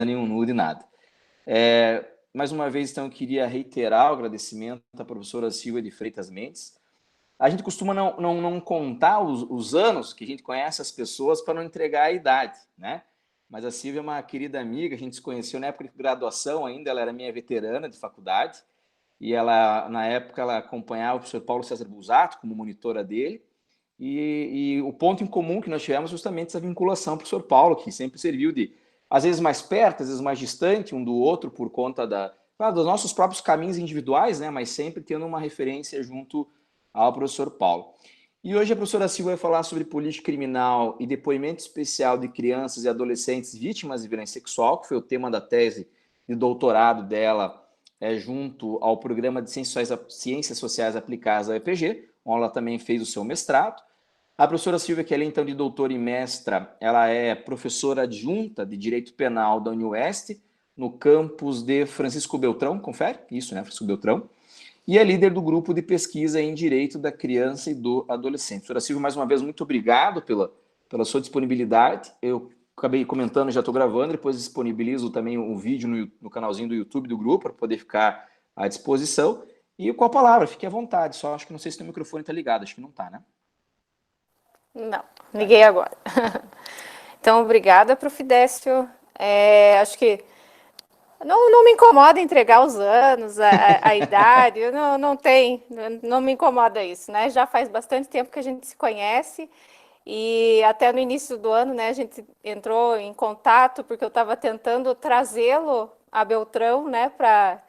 nenhum nude, nada. Mais uma vez, então, eu queria reiterar o agradecimento à professora Silvia de Freitas Mendes. A gente costuma não contar os anos que a gente conhece as pessoas para não entregar a idade, né? Mas a Silvia é uma querida amiga, a gente se conheceu na época de graduação ainda, ela era minha veterana de faculdade, e ela, na época, ela acompanhava o professor Paulo César Busato como monitora dele, e o ponto em comum que nós tivemos justamente essa vinculação para o professor Paulo, que sempre serviu de, às vezes mais perto, às vezes mais distante um do outro, por conta dos nossos próprios caminhos individuais, né? Mas sempre tendo uma referência junto ao professor Paulo. E hoje a professora Silvia vai falar sobre política criminal e depoimento especial de crianças e adolescentes vítimas de violência sexual, que foi o tema da tese de doutorado dela, junto ao programa de Ciências Sociais Aplicadas da UEPG, onde ela também fez o seu mestrado. A professora Silvia, que além então de doutora e mestra, ela é professora adjunta de Direito Penal da UniOeste, no campus de Francisco Beltrão, confere? Isso, né, Francisco Beltrão. E é líder do grupo de pesquisa em Direito da Criança e do Adolescente. Professora Silvia, mais uma vez, muito obrigado pela sua disponibilidade. Eu acabei comentando, já estou gravando, depois disponibilizo também o vídeo no canalzinho do YouTube do grupo, para poder ficar à disposição. E com a palavra, fique à vontade, só acho que não sei se o microfone está ligado, acho que não está, né? Não, liguei agora. Então, obrigada, Prof. Décio. Acho que não me incomoda entregar os anos, a idade, não me incomoda isso, né? Já faz bastante tempo que a gente se conhece e até no início do ano, né, a gente entrou em contato porque eu estava tentando trazê-lo a Beltrão, né, para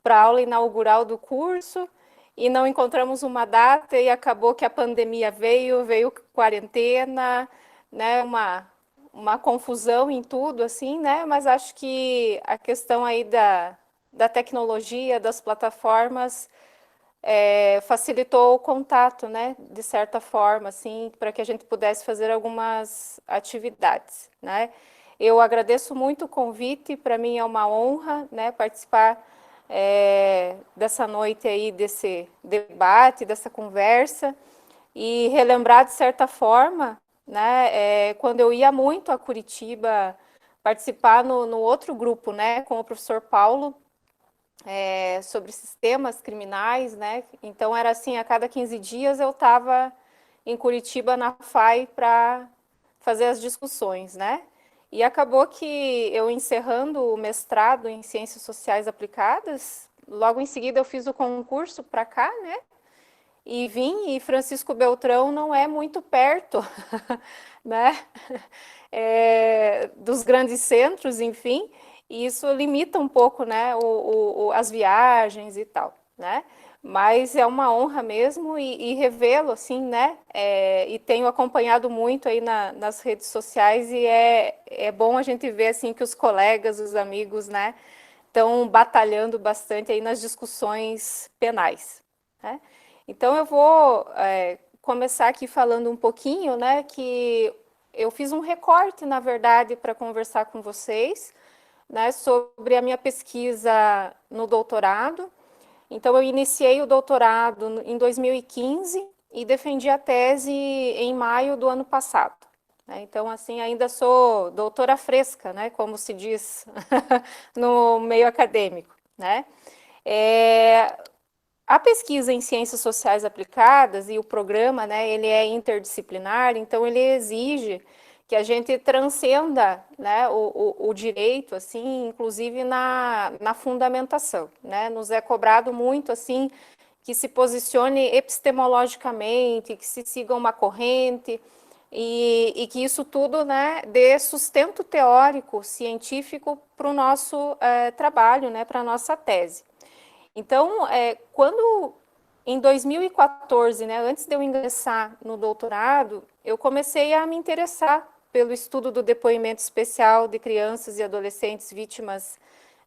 a aula inaugural do curso e não encontramos uma data e acabou que a pandemia veio quarentena, né, uma confusão em tudo, assim, né? Mas acho que a questão aí da tecnologia, das plataformas, facilitou o contato, né? De certa forma, assim, para que a gente pudesse fazer algumas atividades, né? Eu agradeço muito o convite, para mim é uma honra, né? Participar dessa noite aí, desse debate, dessa conversa, e relembrar, de certa forma, né, quando eu ia muito a Curitiba participar no outro grupo, né, com o professor Paulo, sobre sistemas criminais, né, então era assim, a cada 15 dias eu estava em Curitiba, na FAI, para fazer as discussões, né, e acabou que eu encerrando o mestrado em Ciências Sociais Aplicadas, logo em seguida eu fiz o concurso para cá, né, e vim, e Francisco Beltrão não é muito perto, né, dos grandes centros, enfim, e isso limita um pouco, né, as viagens e tal, né, mas é uma honra mesmo, e revê-lo, assim, né, e tenho acompanhado muito aí nas redes sociais, e é bom a gente ver, assim, que os colegas, os amigos, né, estão batalhando bastante aí nas discussões penais, né. Então, eu vou começar aqui falando um pouquinho, né, que eu fiz um recorte, na verdade, para conversar com vocês, né, sobre a minha pesquisa no doutorado. Então, eu iniciei o doutorado em 2015 e defendi a tese em maio do ano passado. Né? Então, assim, ainda sou doutora fresca, né, como se diz no meio acadêmico, né. A pesquisa em ciências sociais aplicadas e o programa, né, ele é interdisciplinar, então ele exige que a gente transcenda, né, o direito, assim, inclusive na fundamentação, né, nos é cobrado muito, assim, que se posicione epistemologicamente, que se siga uma corrente, e que isso tudo, né, dê sustento teórico, científico para o nosso trabalho, né, para a nossa tese. Então, quando em 2014, né, antes de eu ingressar no doutorado, eu comecei a me interessar pelo estudo do depoimento especial de crianças e adolescentes vítimas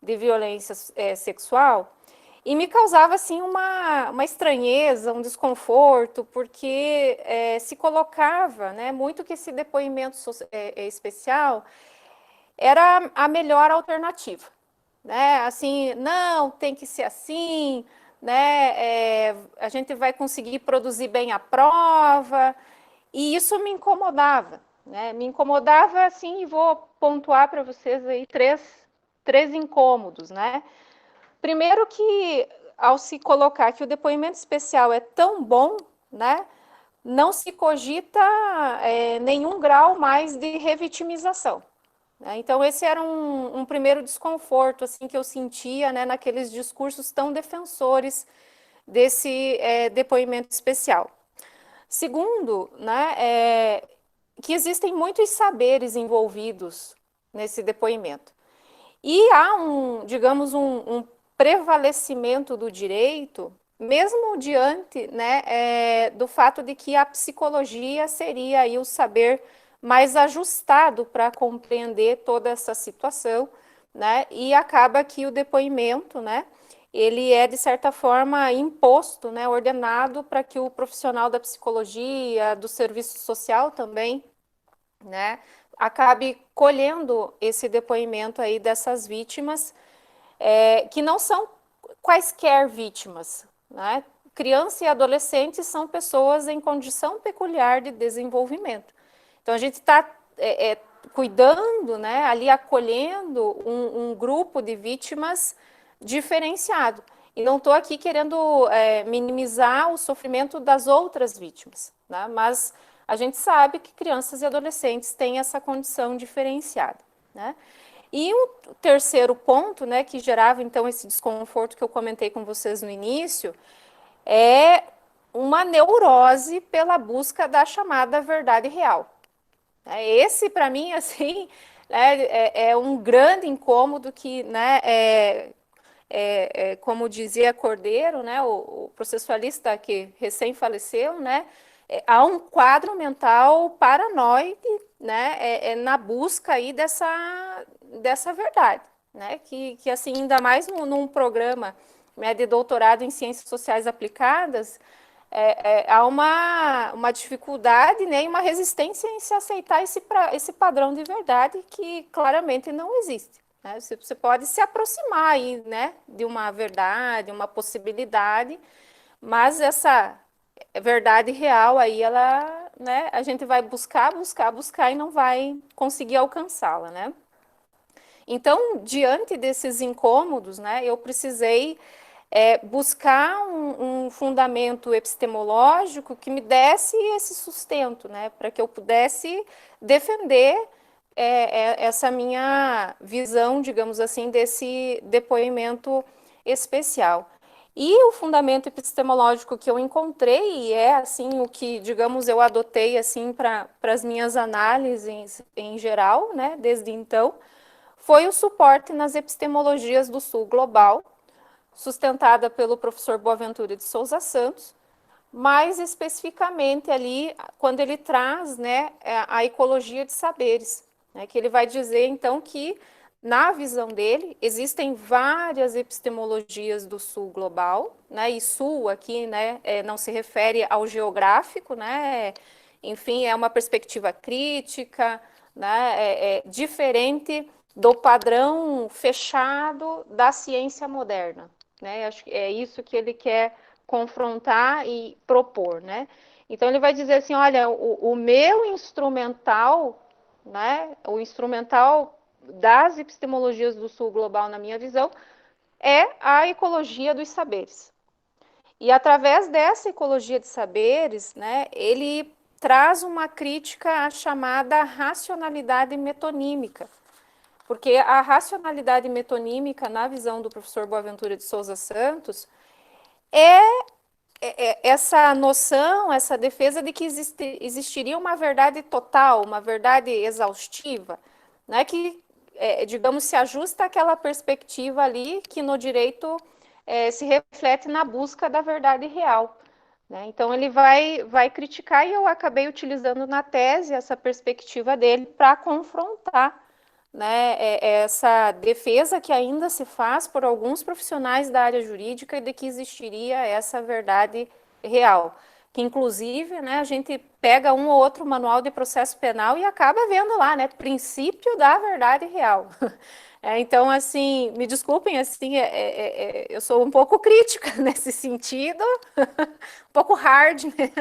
de violência sexual, e me causava, assim, uma estranheza, um desconforto, porque se colocava, né, muito que esse depoimento especial era a melhor alternativa. Né? Assim, não, tem que ser assim, né? A gente vai conseguir produzir bem a prova, e isso me incomodava, né? Me incomodava, assim, e vou pontuar para vocês aí três incômodos, né? Primeiro que, ao se colocar que o depoimento especial é tão bom, né, não se cogita nenhum grau mais de revitimização. Né? Então, esse era um primeiro desconforto assim, que eu sentia, né, naqueles discursos tão defensores desse depoimento especial. Segundo, né, que existem muitos saberes envolvidos nesse depoimento. E há digamos, um prevalecimento do direito, mesmo diante, né, do fato de que a psicologia seria aí o saber mais ajustado para compreender toda essa situação, né, e acaba que o depoimento, né, ele é, de certa forma, imposto, né, ordenado para que o profissional da psicologia, do serviço social também, né, acabe colhendo esse depoimento aí dessas vítimas, que não são quaisquer vítimas, né? Criança e adolescentes são pessoas em condição peculiar de desenvolvimento. Então, a gente está cuidando, né, ali acolhendo um grupo de vítimas diferenciado. E não estou aqui querendo minimizar o sofrimento das outras vítimas, né? Mas a gente sabe que crianças e adolescentes têm essa condição diferenciada, né? E o terceiro ponto, né, que gerava então esse desconforto que eu comentei com vocês no início, é uma neurose pela busca da chamada verdade real. Esse, para mim, assim, é um grande incômodo que, né, como dizia Cordeiro, né, o processualista que recém faleceu, né, há um quadro mental paranoide, né, na busca aí dessa verdade, né, que assim, ainda mais num programa, né, de doutorado em ciências sociais aplicadas, há uma dificuldade, né, e uma resistência em se aceitar esse padrão de verdade que claramente não existe. Né? Você pode se aproximar aí, né, de uma verdade, uma possibilidade, mas essa verdade real aí, ela, né, a gente vai buscar e não vai conseguir alcançá-la, né? Então, diante desses incômodos, né, eu precisei buscar um fundamento epistemológico que me desse esse sustento, né, para que eu pudesse defender essa minha visão, digamos assim, desse depoimento especial. E o fundamento epistemológico que eu encontrei, e é assim o que, digamos, eu adotei assim para as minhas análises em geral, né, desde então, foi o suporte nas epistemologias do Sul Global, sustentada pelo professor Boaventura de Souza Santos, mais especificamente ali quando ele traz, né, a ecologia de saberes, né, que ele vai dizer então que na visão dele existem várias epistemologias do Sul global, né, e Sul aqui, né, não se refere ao geográfico, né, enfim, é uma perspectiva crítica, né, diferente do padrão fechado da ciência moderna, né, acho que é isso que ele quer confrontar e propor, né? Então ele vai dizer assim, olha, o meu instrumental, né, o instrumental das epistemologias do Sul global, na minha visão, é a ecologia dos saberes. E através dessa ecologia de saberes, né, ele traz uma crítica chamada racionalidade metonímica, porque a racionalidade metonímica, na visão do professor Boaventura de Souza Santos, é essa noção, essa defesa de que existiria uma verdade total, uma verdade exaustiva, né, que, digamos, se ajusta àquela perspectiva ali que no direito se reflete na busca da verdade real. Né? Então, ele vai criticar, e eu acabei utilizando na tese essa perspectiva dele para confrontar, né, essa defesa que ainda se faz por alguns profissionais da área jurídica de que existiria essa verdade real, que inclusive, né, a gente pega um ou outro manual de processo penal e acaba vendo lá, né, princípio da verdade real. Então, assim, me desculpem, assim, eu sou um pouco crítica nesse sentido, um pouco hard, né?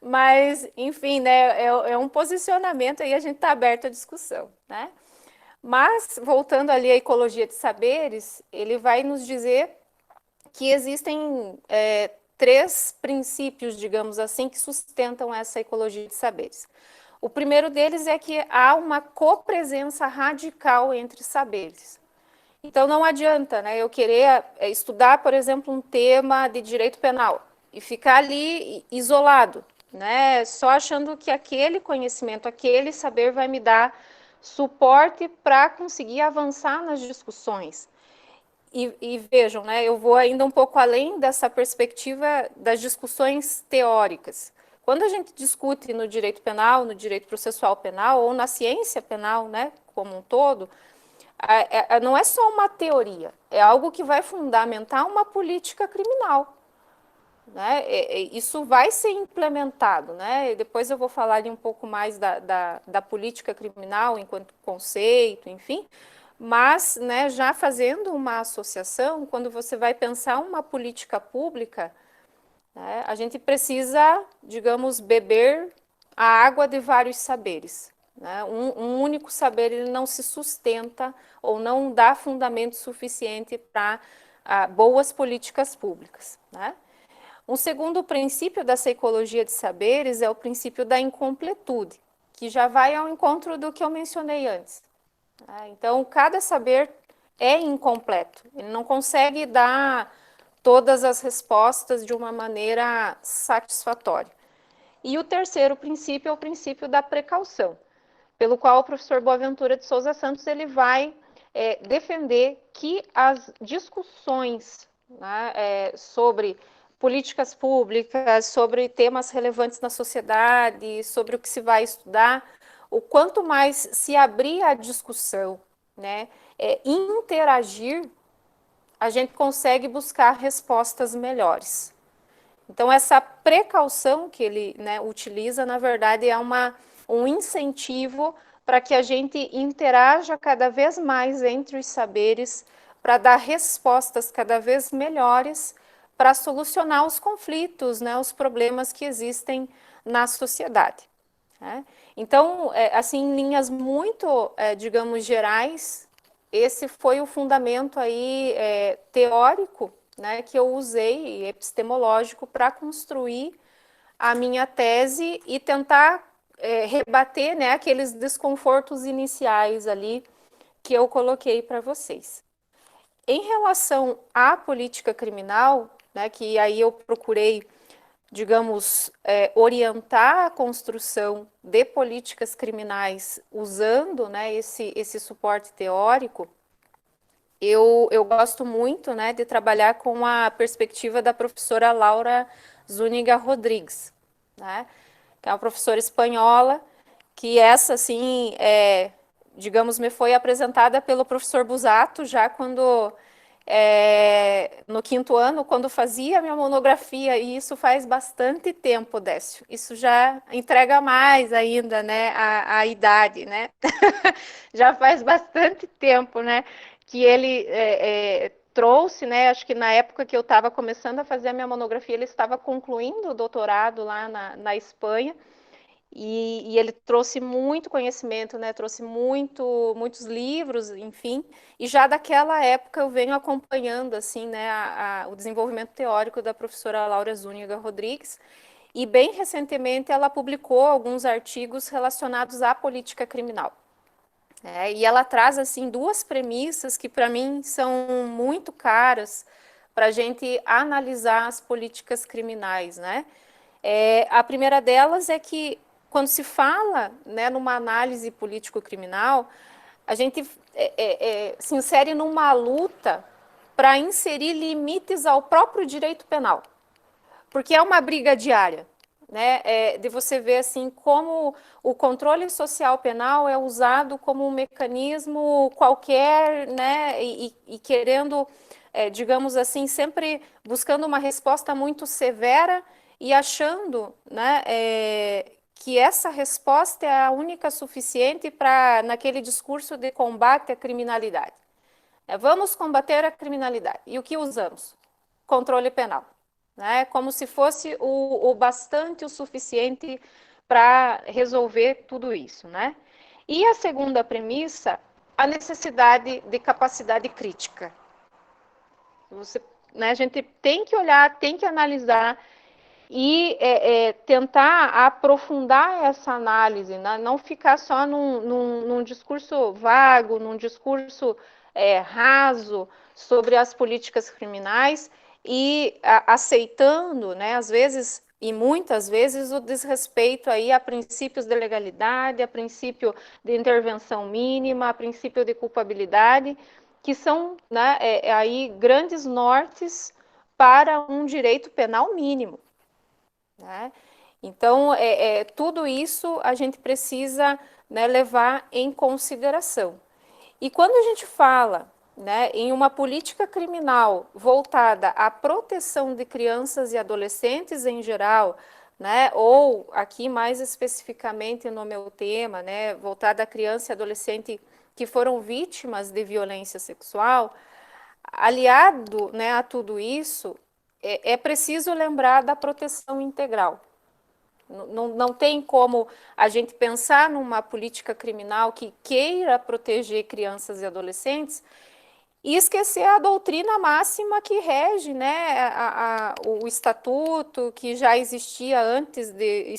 Mas, enfim, né, é um posicionamento aí, a gente está aberto à discussão, né? Mas, voltando ali à ecologia de saberes, ele vai nos dizer que existem três princípios, digamos assim, que sustentam essa ecologia de saberes. O primeiro deles é que há uma copresença radical entre saberes. Então, não adianta, né, eu querer estudar, por exemplo, um tema de direito penal e ficar ali isolado, né, só achando que aquele conhecimento, aquele saber vai me dar suporte para conseguir avançar nas discussões. E vejam, né, eu vou ainda um pouco além dessa perspectiva das discussões teóricas. Quando a gente discute no direito penal, no direito processual penal ou na ciência penal, né, como um todo, não é só uma teoria, é algo que vai fundamentar uma política criminal. Né? Isso vai ser implementado, né? E depois eu vou falar ali um pouco mais da política criminal enquanto conceito, enfim. Mas, né, já fazendo uma associação, quando você vai pensar uma política pública, né, a gente precisa, digamos, beber a água de vários saberes. Né? Um único saber ele não se sustenta ou não dá fundamento suficiente para boas políticas públicas. Né? Um segundo princípio dessa ecologia de saberes é o princípio da incompletude, que já vai ao encontro do que eu mencionei antes. Então, cada saber é incompleto, ele não consegue dar todas as respostas de uma maneira satisfatória. E o terceiro princípio é o princípio da precaução, pelo qual o professor Boaventura de Souza Santos ele vai defender que as discussões, né, sobre políticas públicas, sobre temas relevantes na sociedade, sobre o que se vai estudar, o quanto mais se abrir a discussão, né, interagir, a gente consegue buscar respostas melhores. Então, essa precaução que ele, né, utiliza, na verdade, é um incentivo para que a gente interaja cada vez mais entre os saberes, para dar respostas cada vez melhores, para solucionar os conflitos, né, os problemas que existem na sociedade. Né? Então, assim, em linhas muito, digamos, gerais, esse foi o fundamento aí teórico, né, que eu usei, epistemológico, para construir a minha tese e tentar rebater, né, aqueles desconfortos iniciais ali que eu coloquei para vocês. Em relação à política criminal, né, que aí eu procurei, digamos, orientar a construção de políticas criminais usando, né, esse suporte teórico, eu gosto muito, né, de trabalhar com a perspectiva da professora Laura Zúñiga Rodrigues, né, que é uma professora espanhola, que essa, assim, digamos, me foi apresentada pelo professor Busato, já quando, no quinto ano, quando fazia a minha monografia, e isso faz bastante tempo, Décio, isso já entrega mais ainda, né, a idade, né, já faz bastante tempo, né, que ele trouxe, né, acho que na época que eu estava começando a fazer a minha monografia, ele estava concluindo o doutorado lá na Espanha, e ele trouxe muito conhecimento, né, trouxe muitos livros, enfim, e já daquela época eu venho acompanhando, assim, né, o desenvolvimento teórico da professora Laura Zúñiga Rodrigues, e bem recentemente ela publicou alguns artigos relacionados à política criminal. E ela traz assim duas premissas que para mim são muito caras para a gente analisar as políticas criminais, né? A primeira delas é que quando se fala, né, numa análise político-criminal, a gente se insere numa luta para inserir limites ao próprio direito penal, porque é uma briga diária. Né, de você ver assim como o controle social penal é usado como um mecanismo qualquer, né, e querendo, digamos assim, sempre buscando uma resposta muito severa e achando, né, que essa resposta é a única suficiente para naquele discurso de combate à criminalidade. Vamos combater a criminalidade. E o que usamos? Controle penal. Né, como se fosse o bastante, o suficiente para resolver tudo isso. Né? E a segunda premissa, a necessidade de capacidade crítica. A gente tem que olhar, tem que analisar e tentar aprofundar essa análise, né? Não ficar só num discurso vago, num discurso raso sobre as políticas criminais e aceitando, né, às vezes e muitas vezes, o desrespeito aí a princípios de legalidade, a princípio de intervenção mínima, a princípio de culpabilidade, que são, né, aí grandes nortes para um direito penal mínimo, né? Então, tudo isso a gente precisa, né, levar em consideração. E quando a gente fala, né, em uma política criminal voltada à proteção de crianças e adolescentes em geral, né, ou aqui mais especificamente no meu tema, né, voltada a criança e adolescente que foram vítimas de violência sexual, aliado, né, a tudo isso, é preciso lembrar da proteção integral. Não tem como a gente pensar numa política criminal que queira proteger crianças e adolescentes e esquecer a doutrina máxima que rege, né, o estatuto, que já existia antes de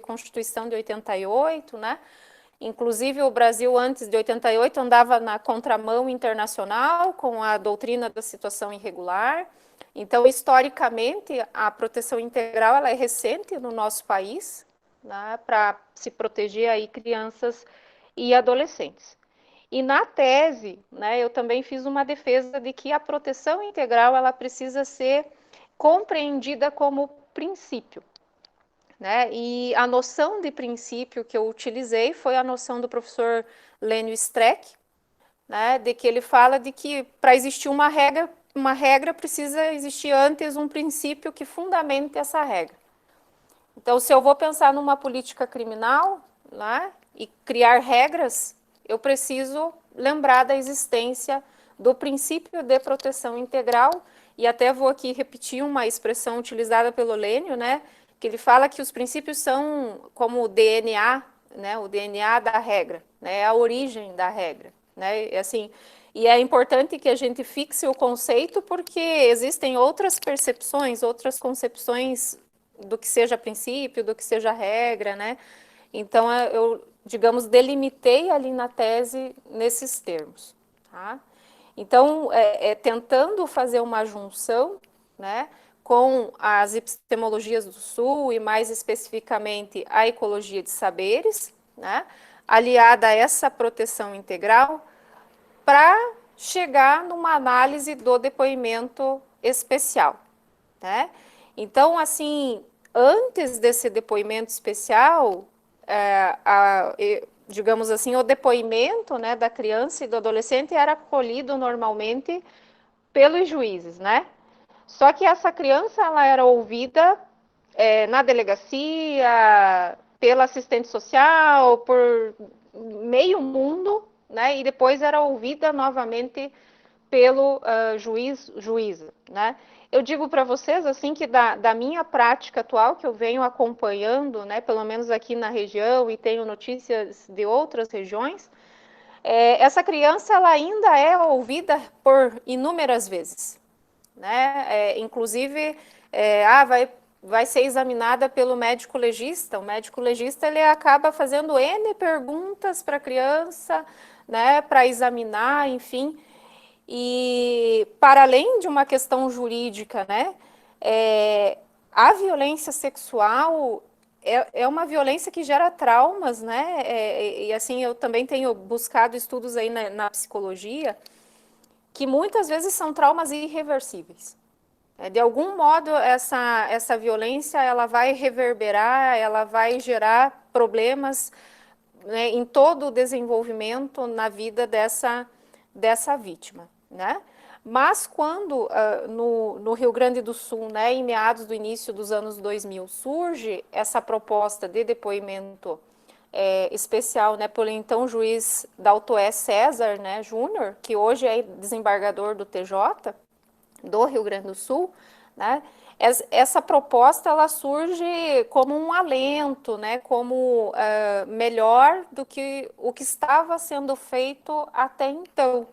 Constituição de 88, né? Inclusive, o Brasil, antes de 88, andava na contramão internacional com a doutrina da situação irregular. Então, historicamente, a proteção integral ela é recente no nosso país, né, para se proteger aí crianças e adolescentes. E na tese, né, eu também fiz uma defesa de que a proteção integral ela precisa ser compreendida como princípio, né? E a noção de princípio que eu utilizei foi a noção do professor Lênio Streck, né, de que ele fala de que para existir uma regra precisa existir antes um princípio que fundamente essa regra. Então, se eu vou pensar numa política criminal, né, e criar regras, eu preciso lembrar da existência do princípio de proteção integral, e até vou aqui repetir uma expressão utilizada pelo Lênio, né, que ele fala que os princípios são como o DNA, né, o DNA da regra, né, a origem da regra, né, e assim, e é importante que a gente fixe o conceito porque existem outras percepções, outras concepções do que seja princípio, do que seja regra, né, então eu, digamos, delimitei ali na tese nesses termos, tá? Então, tentando fazer uma junção, né, com as epistemologias do Sul e mais especificamente a ecologia de saberes, né, aliada a essa proteção integral, para chegar numa análise do depoimento especial, né? Então, assim, antes desse depoimento especial, digamos assim, o depoimento, né, da criança e do adolescente era colhido normalmente pelos juízes, né? Só que essa criança ela era ouvida na delegacia, pela assistente social, por meio mundo, né? E depois era ouvida novamente pelo juíza, né? Eu digo para vocês, assim, que da minha prática atual, que eu venho acompanhando, né, pelo menos aqui na região, e tenho notícias de outras regiões, essa criança ela ainda é ouvida por inúmeras vezes, né? Inclusive, vai ser examinada pelo médico legista. O médico legista ele acaba fazendo N perguntas para a criança, né, para examinar, enfim. E para além de uma questão jurídica, né, a violência sexual é uma violência que gera traumas, né? E assim eu também tenho buscado estudos aí na psicologia que muitas vezes são traumas irreversíveis. De algum modo essa violência ela vai reverberar, ela vai gerar problemas, né, em todo o desenvolvimento na vida dessa vítima, né? Mas quando no Rio Grande do Sul, né, em meados do início dos anos 2000, surge essa proposta de depoimento especial, né, pelo então juiz Daltoé César, né, Júnior, que hoje é desembargador do TJ, do Rio Grande do Sul, né, essa proposta ela surge como um alento, né, como melhor do que o que estava sendo feito até então.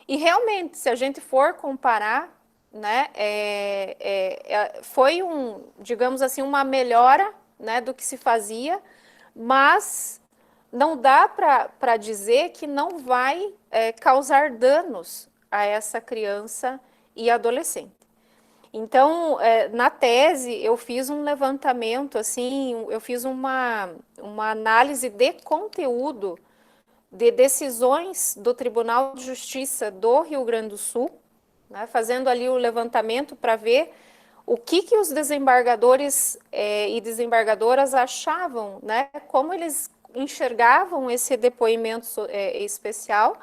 E realmente, se a gente for comparar, né, foi digamos assim, uma melhora, né, do que se fazia, mas não dá para dizer que não vai causar danos a essa criança e adolescente. Então, na tese, eu fiz um levantamento, assim, eu fiz uma análise de conteúdo de decisões do Tribunal de Justiça do Rio Grande do Sul, né, fazendo ali o levantamento para ver o que os desembargadores e desembargadoras achavam, né, como eles enxergavam esse depoimento especial,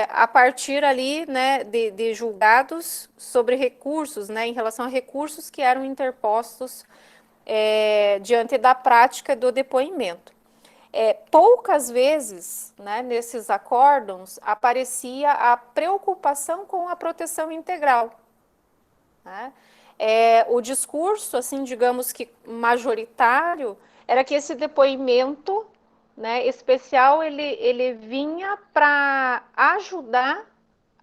a partir ali, né, de julgados sobre recursos, né, em relação a recursos que eram interpostos diante da prática do depoimento. Poucas vezes, né, nesses acórdãos, aparecia a preocupação com a proteção integral, né? O discurso, assim, digamos que majoritário, era que esse depoimento, né, especial, ele vinha para ajudar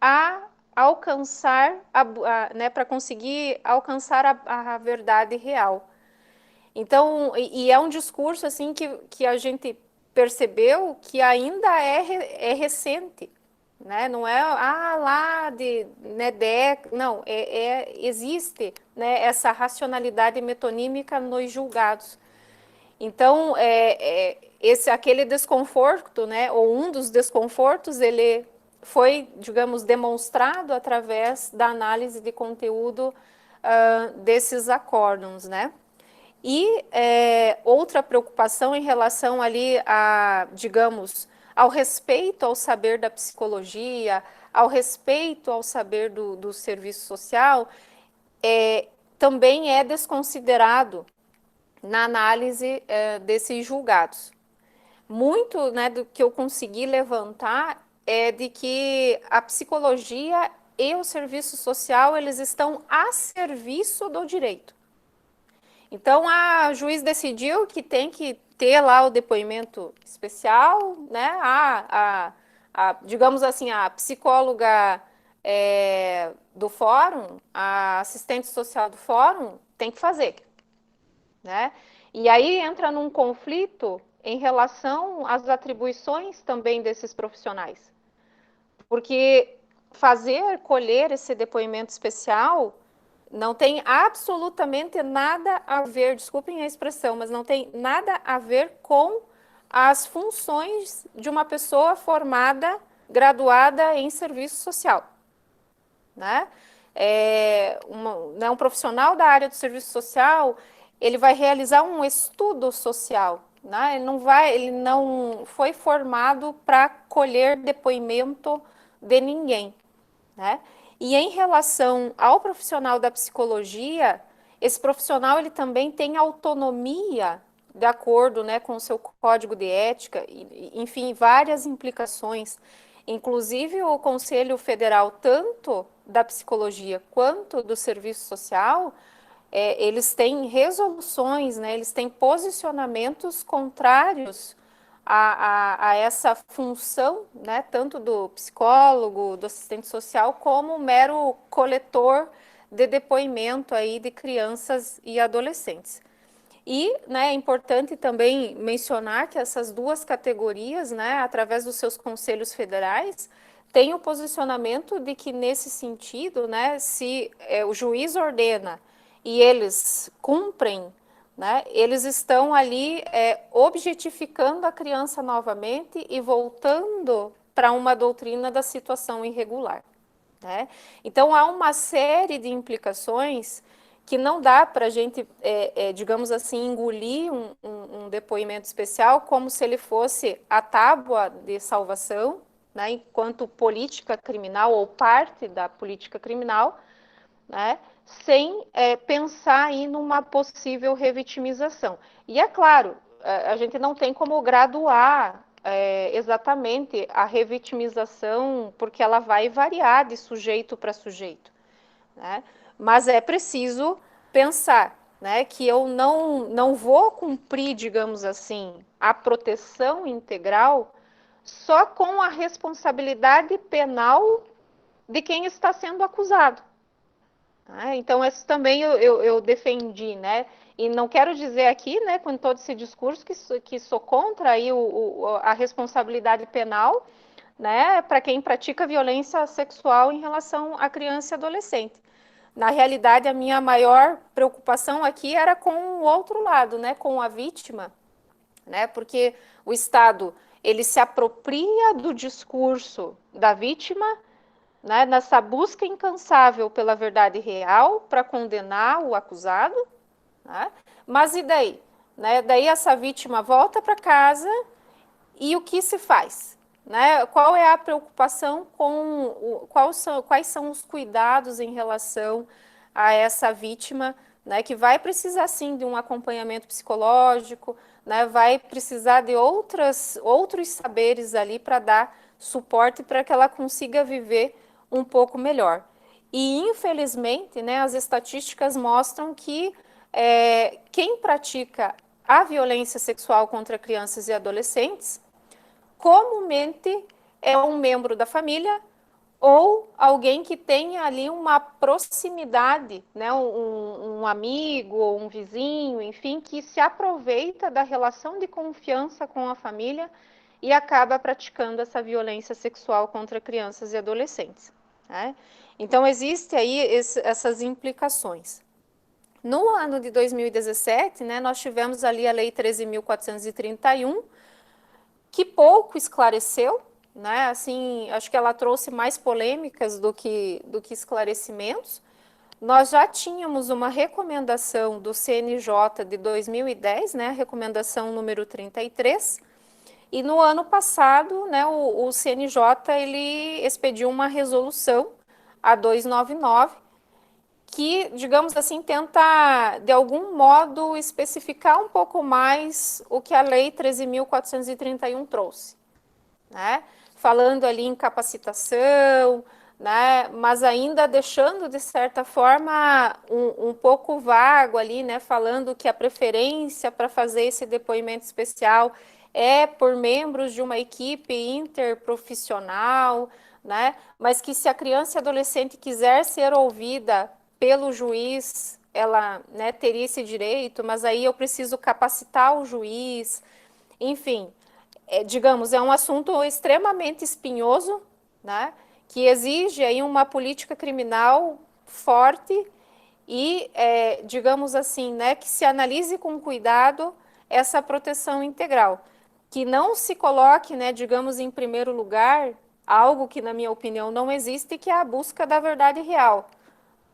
a alcançar, né, para conseguir alcançar a verdade real. Então, e é um discurso assim que a gente percebeu que ainda é recente, né? Não é lá de né, não, existe, né, essa racionalidade metonímica nos julgados. Então, aquele desconforto, né, ou um dos desconfortos, ele foi, digamos, demonstrado através da análise de conteúdo desses acórdãos, né? E outra preocupação em relação ali a, digamos, ao respeito ao saber da psicologia, ao respeito ao saber do serviço social, também é desconsiderado na análise desses julgados. Muito, né, do que eu consegui levantar é de que a psicologia e o serviço social, eles estão a serviço do direito. Então, a juiz decidiu que tem que ter lá o depoimento especial, né? Digamos assim, a psicóloga do fórum, a assistente social do fórum, tem que fazer, né? E aí entra num conflito em relação às atribuições também desses profissionais. Porque colher esse depoimento especial não tem absolutamente nada a ver, desculpem a expressão, mas não tem nada a ver com as funções de uma pessoa formada, graduada em serviço social, né? Um profissional da área do serviço social, ele vai realizar um estudo social, né? Ele não foi formado para colher depoimento de ninguém, né? E em relação ao profissional da psicologia, esse profissional ele também tem autonomia de acordo, né, com o seu código de ética, enfim, várias implicações. Inclusive o Conselho Federal, tanto da psicologia quanto do serviço social, eles têm resoluções, né, eles têm posicionamentos contrários a essa função, né, tanto do psicólogo, do assistente social, como mero coletor de depoimento aí de crianças e adolescentes. E, né, é importante também mencionar que essas duas categorias, né, através dos seus conselhos federais, têm o posicionamento de que, nesse sentido, né, se o juiz ordena e eles cumprem, né, eles estão ali objetificando a criança novamente e voltando para uma doutrina da situação irregular, né? Então, há uma série de implicações que não dá para a gente, digamos assim, engolir um depoimento especial como se ele fosse a tábua de salvação, né, enquanto política criminal ou parte da política criminal, né, sem pensar aí numa possível revitimização. E é claro, a gente não tem como graduar exatamente a revitimização, porque ela vai variar de sujeito para sujeito, né? mas é preciso pensar, né, que eu não vou cumprir, digamos assim, a proteção integral só com a responsabilidade penal de quem está sendo acusado. Então, isso também eu defendi, né? E não quero dizer aqui, né, com todo esse discurso, que sou contra aí a responsabilidade penal, né, para quem pratica violência sexual em relação a criança e adolescente. Na realidade, a minha maior preocupação aqui era com o outro lado, né, com a vítima, né, porque o Estado, ele se apropria do discurso da vítima, né, nessa busca incansável pela verdade real para condenar o acusado, né? Mas e daí? Né? Daí essa vítima volta para casa e o que se faz? Né? Qual é a preocupação com quais são os cuidados em relação a essa vítima, né, que vai precisar sim de um acompanhamento psicológico, né, vai precisar de outros saberes ali para dar suporte para que ela consiga viver um pouco melhor. E, infelizmente, né, as estatísticas mostram que quem pratica a violência sexual contra crianças e adolescentes comumente é um membro da família ou alguém que tenha ali uma proximidade, né, um amigo ou um vizinho, enfim, que se aproveita da relação de confiança com a família e acaba praticando essa violência sexual contra crianças e adolescentes. Né? Então, existem aí essas implicações. No ano de 2017, né, nós tivemos ali a Lei 13.431, que pouco esclareceu, né? Assim, acho que ela trouxe mais polêmicas do que esclarecimentos. Nós já tínhamos uma recomendação do CNJ de 2010, né? A recomendação número 33. E no ano passado, né, o CNJ ele expediu uma resolução, a 299, que, digamos assim, tenta, de algum modo, especificar um pouco mais o que a Lei 13.431 trouxe, né? Falando ali em capacitação, né? Mas ainda deixando, de certa forma, um pouco vago ali, né? Falando que a preferência para fazer esse depoimento especial é por membros de uma equipe interprofissional, né? Mas que se a criança e adolescente quiser ser ouvida pelo juiz, ela, né, teria esse direito, mas aí eu preciso capacitar o juiz, enfim, digamos, é um assunto extremamente espinhoso, né, que exige aí uma política criminal forte e, digamos assim, né, que se analise com cuidado essa proteção integral, que não se coloque, né, digamos, em primeiro lugar, algo que, na minha opinião, não existe, que é a busca da verdade real,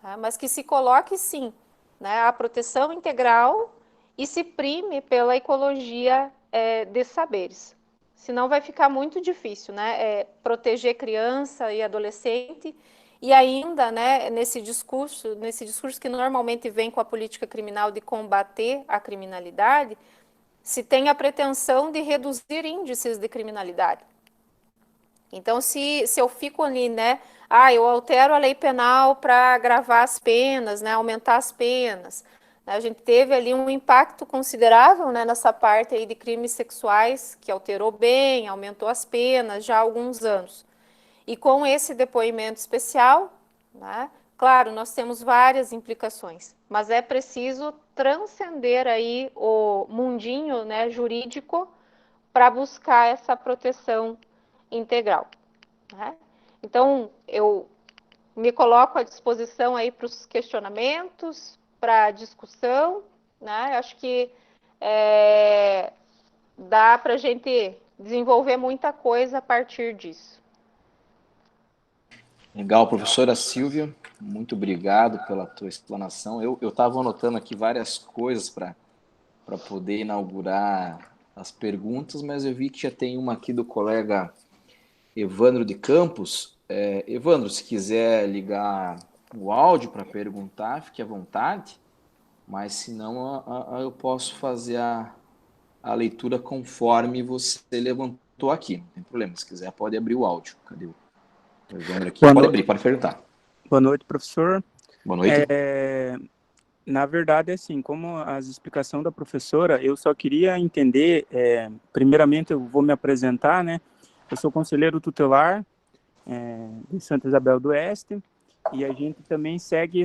tá? Mas que se coloque, sim, né, a proteção integral e se prime pela ecologia de saberes. Senão vai ficar muito difícil, né, proteger criança e adolescente e ainda, né, nesse discurso que normalmente vem com a política criminal de combater a criminalidade, se tem a pretensão de reduzir índices de criminalidade. Então, se eu fico ali, né, eu altero a lei penal para agravar as penas, né, aumentar as penas. A gente teve ali um impacto considerável, né, nessa parte aí de crimes sexuais, que alterou bem, aumentou as penas já há alguns anos. E com esse depoimento especial, né, claro, nós temos várias implicações, mas é preciso transcender aí o mundinho, né, jurídico para buscar essa proteção integral. Né? Então, eu me coloco à disposição aí para os questionamentos, para a discussão, né? Acho que dá para a gente desenvolver muita coisa a partir disso. Legal, professora Silvia, muito obrigado pela tua explanação. Eu estava anotando aqui várias coisas para poder inaugurar as perguntas, mas eu vi que já tem uma aqui do colega Evandro de Campos. Evandro, se quiser ligar o áudio para perguntar, fique à vontade, mas se não, eu posso fazer a leitura conforme você levantou aqui. Não tem problema, se quiser pode abrir o áudio. Cadê o Evandro aqui? Pode abrir, pode perguntar. Boa noite, professor. Boa noite. Na verdade, assim, como as explicações da professora, eu só queria entender, primeiramente eu vou me apresentar, né? Eu sou conselheiro tutelar de Santa Isabel do Oeste, e a gente também segue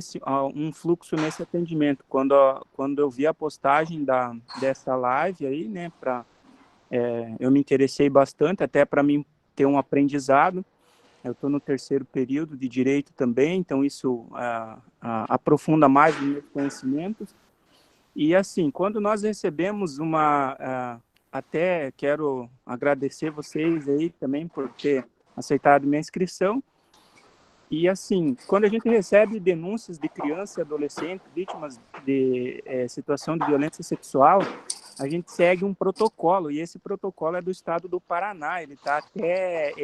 um fluxo nesse atendimento. Quando eu vi a postagem dessa live aí, né, eu me interessei bastante, até para mim ter um aprendizado. Eu estou no terceiro período de Direito também, então isso aprofunda mais os meus conhecimentos. E assim, quando nós recebemos até quero agradecer vocês aí também por ter aceitado minha inscrição. E assim, quando a gente recebe denúncias de crianças e adolescentes vítimas de situação de violência sexual, a gente segue um protocolo, e esse protocolo é do estado do Paraná, ele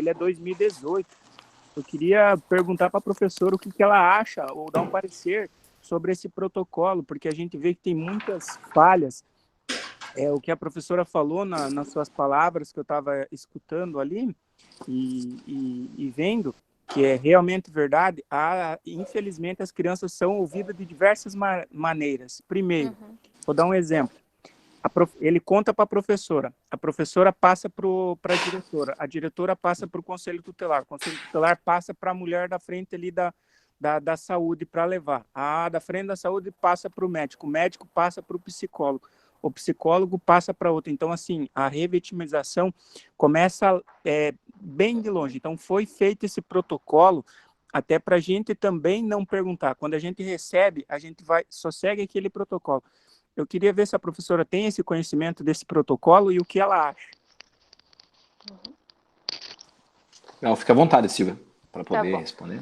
é 2018. Eu queria perguntar para a professora o que ela acha, ou dar um parecer sobre esse protocolo, porque a gente vê que tem muitas falhas. O que a professora falou nas suas palavras, que eu estava escutando ali e vendo, que é realmente verdade, infelizmente as crianças são ouvidas de diversas maneiras. Primeiro, vou dar um exemplo. Ele conta para a professora passa para a diretora passa para o conselho tutelar passa para a mulher da frente ali da saúde para levar. Da frente da saúde passa para o médico passa para o psicólogo passa para outro. Então, assim, a revitimização começa bem de longe. Então, foi feito esse protocolo até para a gente também não perguntar. Quando a gente recebe, a gente só segue aquele protocolo. Eu queria ver se a professora tem esse conhecimento desse protocolo e o que ela acha. Não, fica à vontade, Silvia, para poder responder.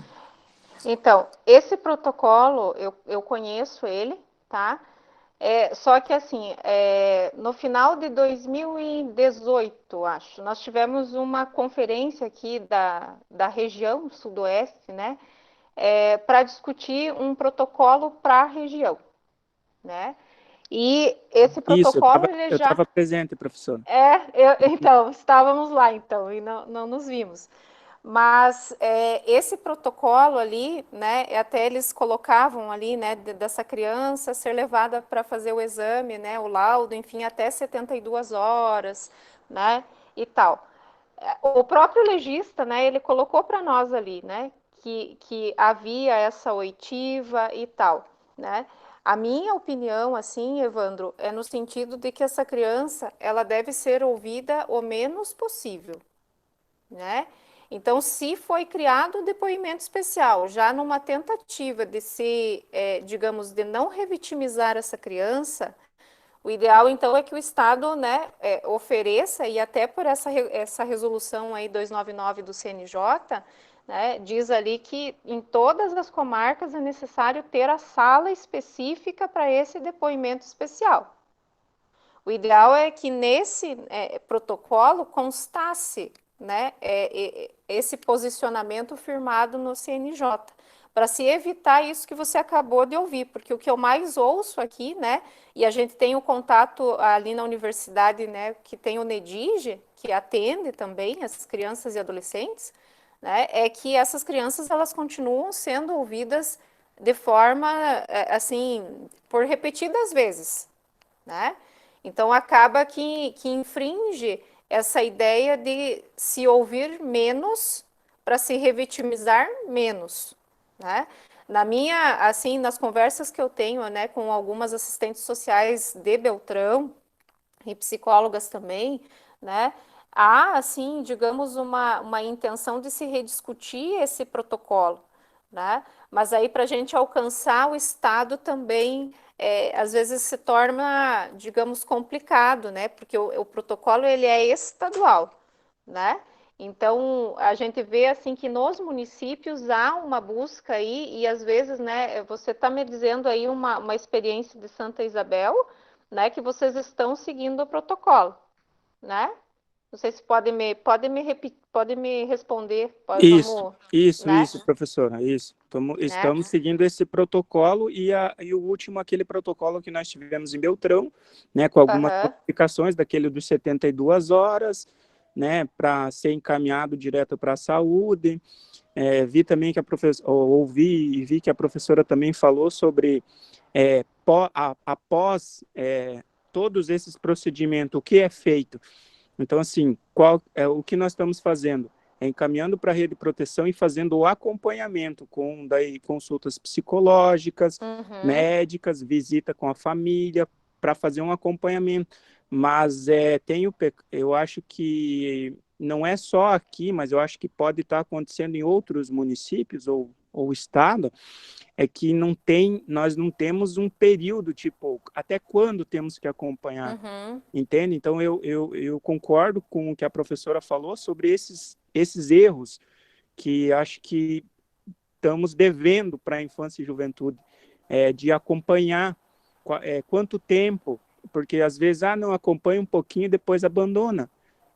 Então, esse protocolo, eu conheço ele, tá? Só que, assim, no final de 2018, acho, nós tivemos uma conferência aqui da região sudoeste, né? Para discutir um protocolo para a região, né? E esse protocolo, eu estava presente, professora. Então, estávamos lá, então, e não nos vimos. Mas esse protocolo ali, né, até eles colocavam ali, né, dessa criança ser levada para fazer o exame, né, o laudo, enfim, até 72 horas, né, e tal. O próprio legista, né, ele colocou para nós ali, né, que havia essa oitiva e tal, né. A minha opinião, assim, Evandro, é no sentido de que essa criança, ela deve ser ouvida o menos possível, né? Então, se foi criado o depoimento especial, já numa tentativa de se, digamos, de não revitimizar essa criança, o ideal, então, é que o Estado, né, ofereça, e até por essa resolução aí 299 do CNJ, né, diz ali que em todas as comarcas é necessário ter a sala específica para esse depoimento especial. O ideal é que nesse protocolo constasse, né, esse posicionamento firmado no CNJ, para se evitar isso que você acabou de ouvir, porque o que eu mais ouço aqui, né, e a gente tem o contato ali na universidade, né, que tem o NEDIGE, que atende também as crianças e adolescentes, né, é que essas crianças, elas continuam sendo ouvidas de forma, assim, por repetidas vezes, né? Então, acaba que infringe essa ideia de se ouvir menos para se revitimizar menos, né? Assim, nas conversas que eu tenho, né, com algumas assistentes sociais de Beltrão e psicólogas também, né, há, assim, digamos, uma intenção de se rediscutir esse protocolo, né? Mas aí, para a gente alcançar o Estado também, às vezes se torna, digamos, complicado, né? Porque o protocolo, ele é estadual, né? Então, a gente vê, assim, que nos municípios há uma busca aí, e às vezes, né, você está me dizendo aí uma experiência de Santa Isabel, né, que vocês estão seguindo o protocolo, né? Não sei se pode me responder, Isso, né? professora, isso. Né? Estamos seguindo esse protocolo e o último, aquele protocolo que nós tivemos em Beltrão, né, com algumas modificações daquele dos 72 horas, né, para ser encaminhado direto para a saúde. Vi também que a professora, ouvi e vi que a professora também falou sobre após todos esses procedimentos, o que é feito. Então, assim, o que nós estamos fazendo? Encaminhando para a rede de proteção e fazendo o acompanhamento com daí, consultas psicológicas, médicas, visita com a família, para fazer um acompanhamento. Mas eu acho que não é só aqui, mas eu acho que pode estar acontecendo em outros municípios ou estado, é que nós não temos um período, tipo, até quando temos que acompanhar, entende? Então, eu concordo com o que a professora falou sobre esses erros que acho que estamos devendo para a infância e juventude, de acompanhar quanto tempo, porque às vezes, não acompanha um pouquinho e depois abandona.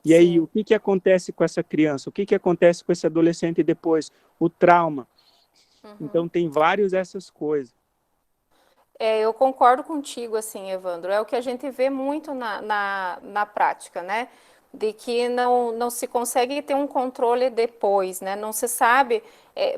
E aí, Sim. o que acontece com essa criança? O que acontece com esse adolescente depois? O trauma. Então, tem várias dessas coisas. Eu concordo contigo, assim, Evandro. É o que a gente vê muito na prática, né? De que não se consegue ter um controle depois, né? Não se sabe.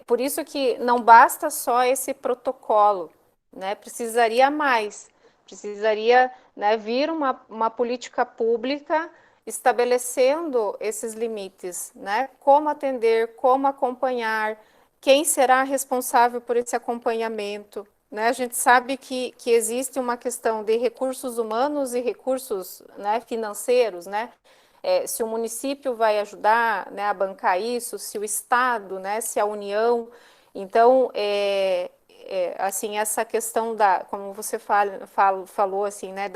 Por isso que não basta só esse protocolo, né? Precisaria mais. Precisaria, né, vir uma política pública estabelecendo esses limites, né? Como atender, como acompanhar, quem será responsável por esse acompanhamento, né? A gente sabe que existe uma questão de recursos humanos e recursos, né, financeiros, né? Se o município vai ajudar, né, a bancar isso, se o Estado, né, se a União. Então, assim, essa questão como você falou, assim, né,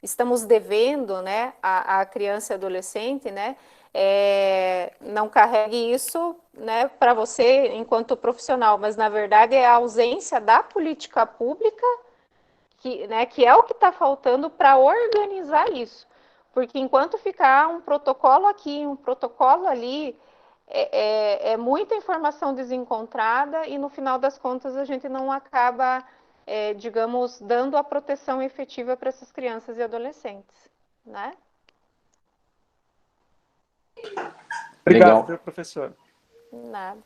estamos devendo, né, a criança e adolescente, né, não carregue isso, né, para você enquanto profissional, mas na verdade é a ausência da política pública que é o que está faltando para organizar isso. Porque enquanto ficar um protocolo aqui, um protocolo ali, é muita informação desencontrada e no final das contas a gente não acaba, digamos, dando a proteção efetiva para essas crianças e adolescentes, né? Obrigado, Legal. professor. Nada.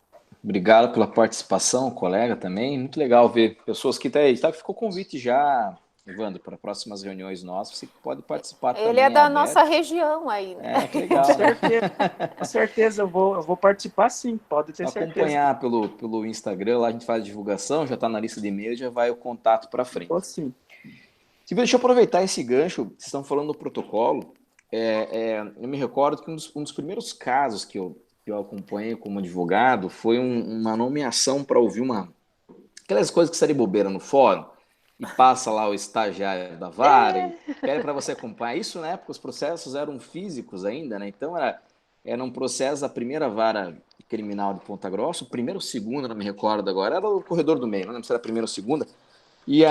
Obrigado pela participação, colega também. Muito legal ver pessoas que ficou convite já, Evandro, para próximas reuniões nossas. Você pode participar Ele também, é é da nossa aberto. região aí, né? Que Com legal, né? certeza, com certeza eu vou participar sim, pode ter Só certeza. acompanhar pelo Instagram, lá a gente faz a divulgação, já está na lista de e-mail, já vai o contato para frente. Vou sim. Deixa eu aproveitar esse gancho, vocês estão falando do protocolo. Eu me recordo que um dos primeiros casos que eu acompanhei como advogado foi uma nomeação para ouvir aquelas coisas que sai de bobeira no fórum e passa lá o estagiário da vara e pede para você acompanhar. Isso na época os processos eram físicos ainda, né? Então era um processo da primeira vara criminal de Ponta Grossa, o primeiro ou segundo, não me recordo agora, era o corredor do meio, não lembro se era a primeira ou segunda. E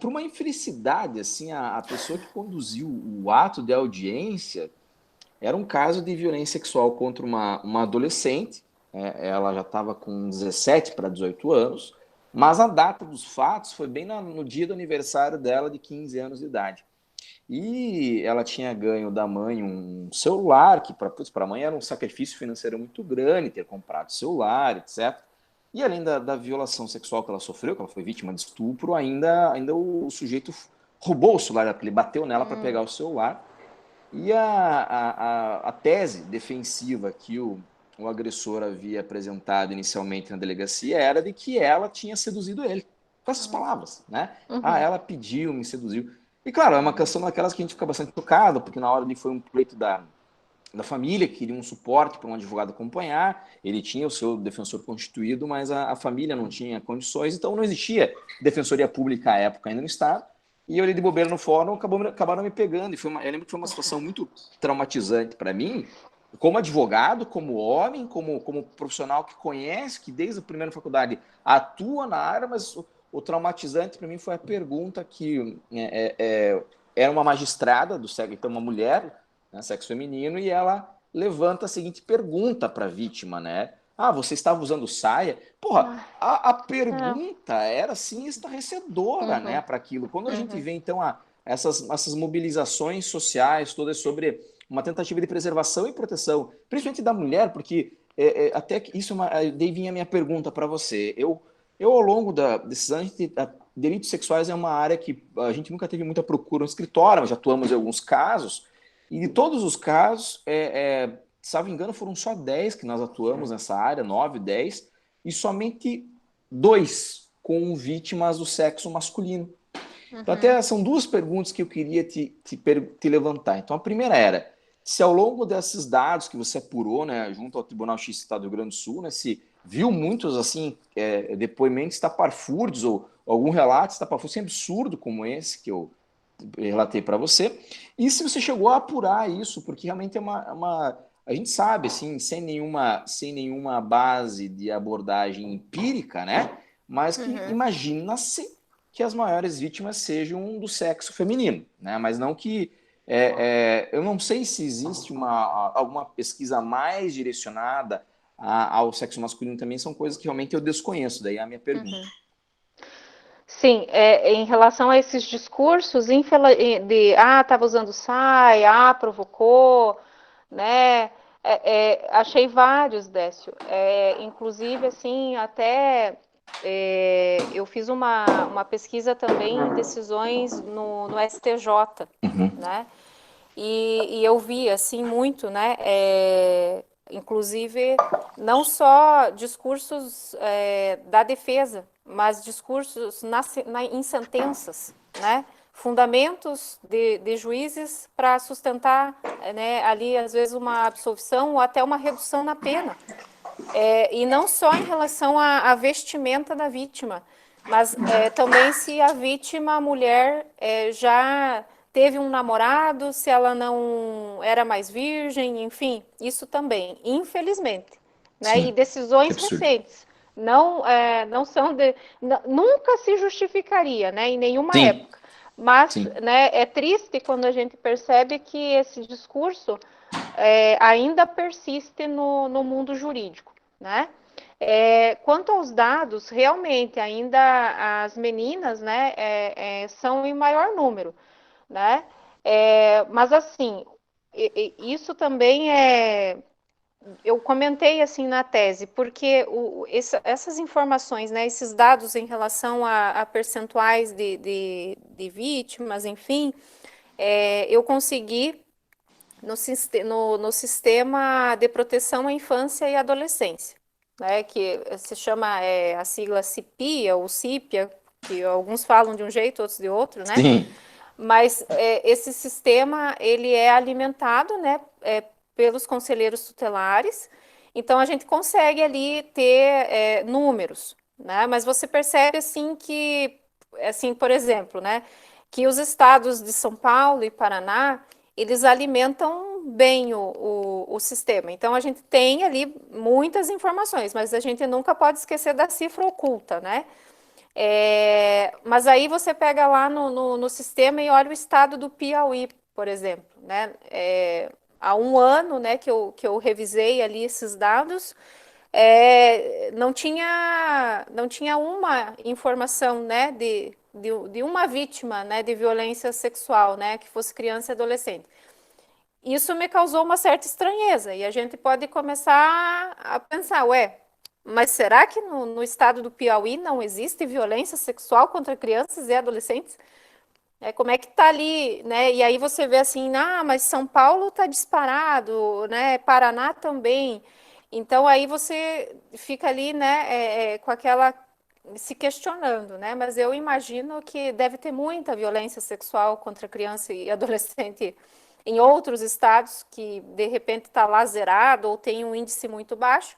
por uma infelicidade, assim, a pessoa que conduziu o ato de audiência era um caso de violência sexual contra uma adolescente. Ela já estava com 17 para 18 anos, mas a data dos fatos foi bem no dia do aniversário dela, de 15 anos de idade. E ela tinha ganho da mãe um celular, que para a mãe era um sacrifício financeiro muito grande ter comprado celular, etc. E além da violação sexual que ela sofreu, que ela foi vítima de estupro, ainda o sujeito roubou o celular, ele bateu nela para pegar o celular. E a tese defensiva que o agressor havia apresentado inicialmente na delegacia era de que ela tinha seduzido ele. Com essas palavras, né? Ela pediu, me seduziu. E claro, é uma questão daquelas que a gente fica bastante chocado, porque na hora ali foi um pleito da família, que queria um suporte para um advogado acompanhar, ele tinha o seu defensor constituído, mas a família não tinha condições, então não existia defensoria pública à época ainda no Estado, e eu ali de bobeira no fórum, acabaram me pegando, eu lembro que foi uma situação muito traumatizante para mim, como advogado, como homem, como profissional que conhece, que desde a primeira faculdade atua na área, mas o traumatizante para mim foi a pergunta que era uma magistrada do sexo, então uma mulher, né, sexo feminino, e ela levanta a seguinte pergunta para a vítima, né? Você estava usando saia? Porra, a pergunta era assim estarrecedora, né, para aquilo. Quando a gente vê, então, essas mobilizações sociais todas sobre uma tentativa de preservação e proteção, principalmente da mulher, porque até que isso daí vinha a minha pergunta para você. Eu, ao longo desses anos, delitos sexuais é uma área que a gente nunca teve muita procura no escritório, mas já atuamos em alguns casos, e de todos os casos, salvo engano, foram só 10 que nós atuamos nessa área, 9, 10, e somente 2 com vítimas do sexo masculino. Então, até são duas perguntas que eu queria te levantar. Então, a primeira era, se ao longo desses dados que você apurou, né, junto ao Tribunal X do Estado do Rio Grande do Sul, né, se viu muitos, assim, depoimentos estapafúrdios ou algum relato estapafúrdio, assim, absurdo como esse que eu relatei para você, e se você chegou a apurar isso, porque realmente é a gente sabe, assim, sem nenhuma base de abordagem empírica, né, mas que imagina-se que as maiores vítimas sejam do sexo feminino, né? Mas não que... eu não sei se existe alguma pesquisa mais direcionada ao sexo masculino também, são coisas que realmente eu desconheço, daí é a minha pergunta. Sim, em relação a esses discursos estava usando saia, provocou, né? Achei vários, Décio. Inclusive, assim, até eu fiz uma pesquisa também em decisões no STJ, né? E eu vi, assim, muito, né? Inclusive, não só discursos da defesa, mas discursos em sentenças, né? Fundamentos de juízes para sustentar, né, ali, às vezes, uma absolvição ou até uma redução na pena. E não só em relação à vestimenta da vítima, mas também se a vítima, a mulher, já teve um namorado, se ela não era mais virgem, enfim, isso também, infelizmente. Né? Sim, E decisões que absurdo. recentes. Não são nunca se justificaria, né, em nenhuma Sim, época. Mas, sim. né, é triste quando a gente percebe que esse discurso ainda persiste no mundo jurídico, né? Quanto aos dados, realmente ainda as meninas, né, são em maior número, né? Mas assim, isso também eu comentei assim na tese, porque essas informações, né, esses dados em relação a percentuais de vítimas, enfim, eu consegui no sistema de proteção à infância e adolescência, né, que se chama a sigla CIPIA ou CIPIA, que alguns falam de um jeito, outros de outro, né? Sim. Mas esse sistema ele é alimentado, né, pelos conselheiros tutelares. Então a gente consegue ali ter números, né? Mas você percebe assim que, assim, por exemplo, né, que os estados de São Paulo e Paraná eles alimentam bem o sistema. Então a gente tem ali muitas informações, mas a gente nunca pode esquecer da cifra oculta, né? Mas aí você pega lá no sistema e olha o estado do Piauí, por exemplo, né? Há um ano, né, que eu revisei ali esses dados, não tinha uma informação, né, de uma vítima, né, de violência sexual, né, que fosse criança e adolescente. Isso me causou uma certa estranheza e a gente pode começar a pensar, mas será que no estado do Piauí não existe violência sexual contra crianças e adolescentes? Como é que tá ali, né? E aí você vê assim, mas São Paulo tá disparado, né? Paraná também. Então aí você fica ali, né, com aquela se questionando, né? Mas eu imagino que deve ter muita violência sexual contra criança e adolescente em outros estados que de repente está lá zerado ou tem um índice muito baixo,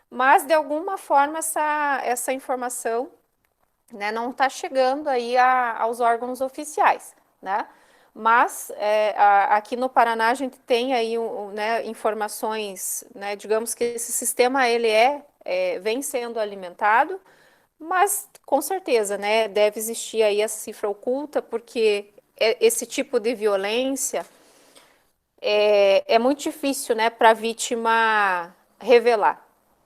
mas de alguma forma essa informação, né, não está chegando aí aos órgãos oficiais, né? Mas aqui no Paraná a gente tem aí né, informações, né, digamos que esse sistema ele vem sendo alimentado, mas com certeza, né, deve existir aí a cifra oculta, porque esse tipo de violência é muito difícil, né, para a vítima revelar,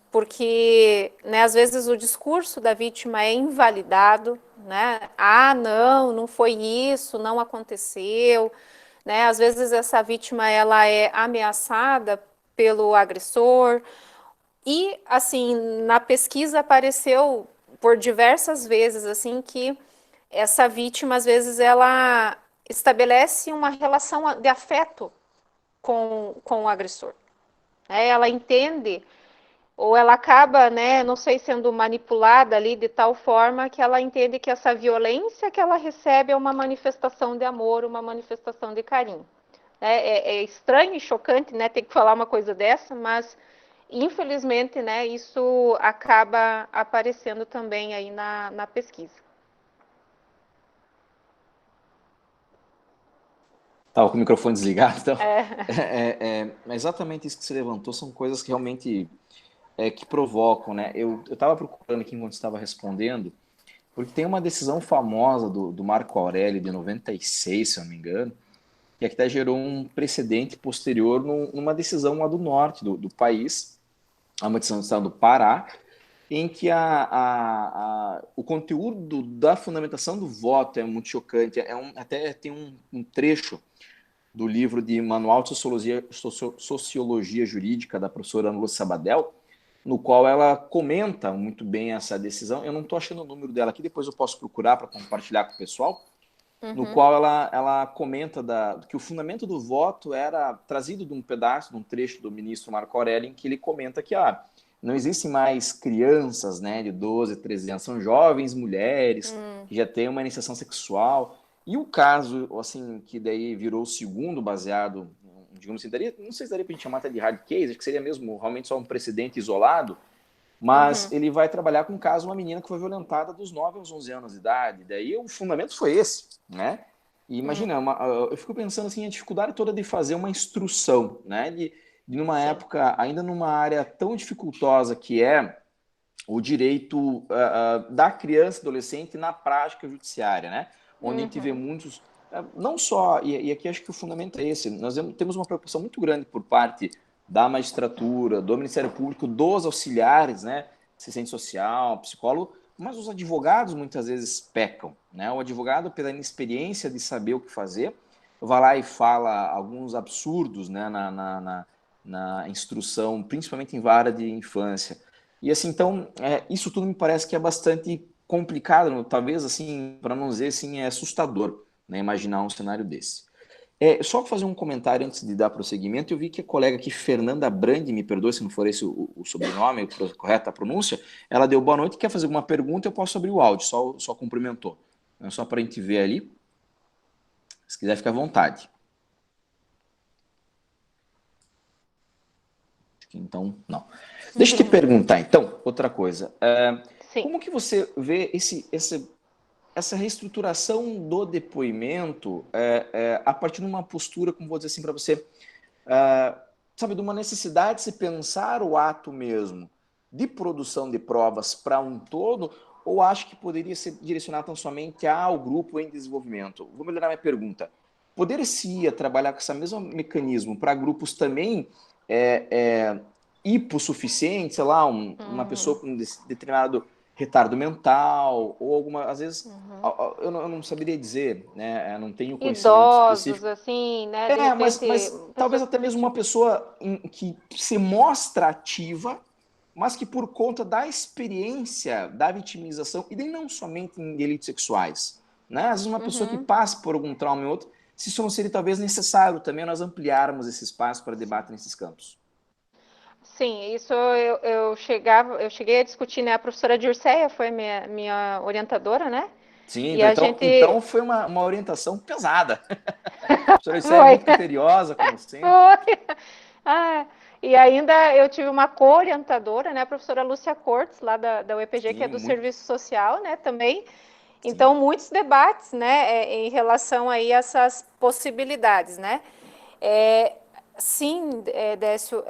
porque, né, às vezes o discurso da vítima é invalidado, né? Não foi isso, não aconteceu, né? Às vezes essa vítima ela é ameaçada pelo agressor e assim na pesquisa apareceu por diversas vezes assim que essa vítima às vezes ela estabelece uma relação de afeto com o agressor, né? Ela entende ou ela acaba, né, não sei, sendo manipulada ali de tal forma que ela entende que essa violência que ela recebe é uma manifestação de amor, uma manifestação de carinho. É estranho e chocante, né, ter que falar uma coisa dessa, mas infelizmente, né, isso acaba aparecendo também aí na pesquisa. Estava com o microfone desligado, então. É. Exatamente isso que você levantou são coisas que realmente que provocam, né? Eu estava procurando aqui enquanto estava respondendo, porque tem uma decisão famosa do Marco Aurélio de 96, se eu não me engano, que até gerou um precedente posterior numa decisão lá do norte do país, uma decisão do estado do Pará, em que o conteúdo da fundamentação do voto é muito chocante. Até tem um trecho do livro de Manual de Sociologia Jurídica da professora Ana Lúcia Sabadell, no qual ela comenta muito bem essa decisão. Eu não estou achando o número dela aqui, depois eu posso procurar para compartilhar com o pessoal, no qual ela comenta que o fundamento do voto era trazido de um pedaço, de um trecho do ministro Marco Aurélio, em que ele comenta que não existem mais crianças, né, de 12, 13 anos, são jovens mulheres que já têm uma iniciação sexual. E o caso, assim, que daí virou o segundo baseado, digamos assim, não sei se daria para a gente chamar até de hard case, acho que seria mesmo realmente só um precedente isolado, mas ele vai trabalhar com o caso de uma menina que foi violentada dos 9 aos 11 anos de idade. Daí o fundamento foi esse, né? E imagina, eu fico pensando assim, a dificuldade toda de fazer uma instrução, né? De numa época, ainda numa área tão dificultosa que é o direito da criança e adolescente na prática judiciária, né? Onde a gente vê muitos, não só, e aqui acho que o fundamento é esse, nós temos uma preocupação muito grande por parte da magistratura, do Ministério Público, dos auxiliares, né? Assistente social, psicólogo, mas os advogados muitas vezes pecam, né? O advogado, pela inexperiência de saber o que fazer, vai lá e fala alguns absurdos, né? Na instrução, principalmente em vara de infância. E assim, então, isso tudo me parece que é bastante complicado, talvez assim, para não dizer assim, é assustador, né, imaginar um cenário desse. Só fazer um comentário antes de dar prosseguimento, eu vi que a colega aqui, Fernanda Brandi, me perdoe se não for esse o sobrenome, a correta pronúncia, ela deu boa noite, quer fazer alguma pergunta, eu posso abrir o áudio, só cumprimentou. Só para a gente ver ali, se quiser ficar à vontade. Então, não. Deixa eu te perguntar, então, outra coisa. Como que você vê essa reestruturação do depoimento a partir de uma postura, como vou dizer assim para você, sabe, de uma necessidade de se pensar o ato mesmo de produção de provas para um todo, ou acho que poderia ser direcionado tão somente ao grupo em desenvolvimento? Vou melhorar minha pergunta. Poderia trabalhar com esse mesmo mecanismo para grupos também hipossuficientes, sei lá, uma pessoa com determinado retardo mental, ou alguma, às vezes, eu não saberia dizer, né? Eu não tenho conhecimento Idosos, específico. assim, né? De repente, Mas talvez até mesmo uma pessoa que se mostra ativa, mas que por conta da experiência da vitimização, e nem não somente em delitos sexuais, né? Às vezes uma pessoa que passa por algum trauma e outro, se isso não seria talvez necessário também nós ampliarmos esse espaço para debate nesses campos. Sim, isso eu cheguei a discutir, né? A professora Dirceia foi minha orientadora, né? Sim, E a gente então foi uma orientação pesada. A professora Dirceia é foi, muito criteriosa, como sempre. foi. Ah, e ainda eu tive uma co-orientadora, né? A professora Lúcia Cortes, lá da UEPG, que é Sim, do muito. Serviço Social, né? Também. Sim. Então, muitos debates, né? Em relação aí a essas possibilidades, né? Sim, Décio,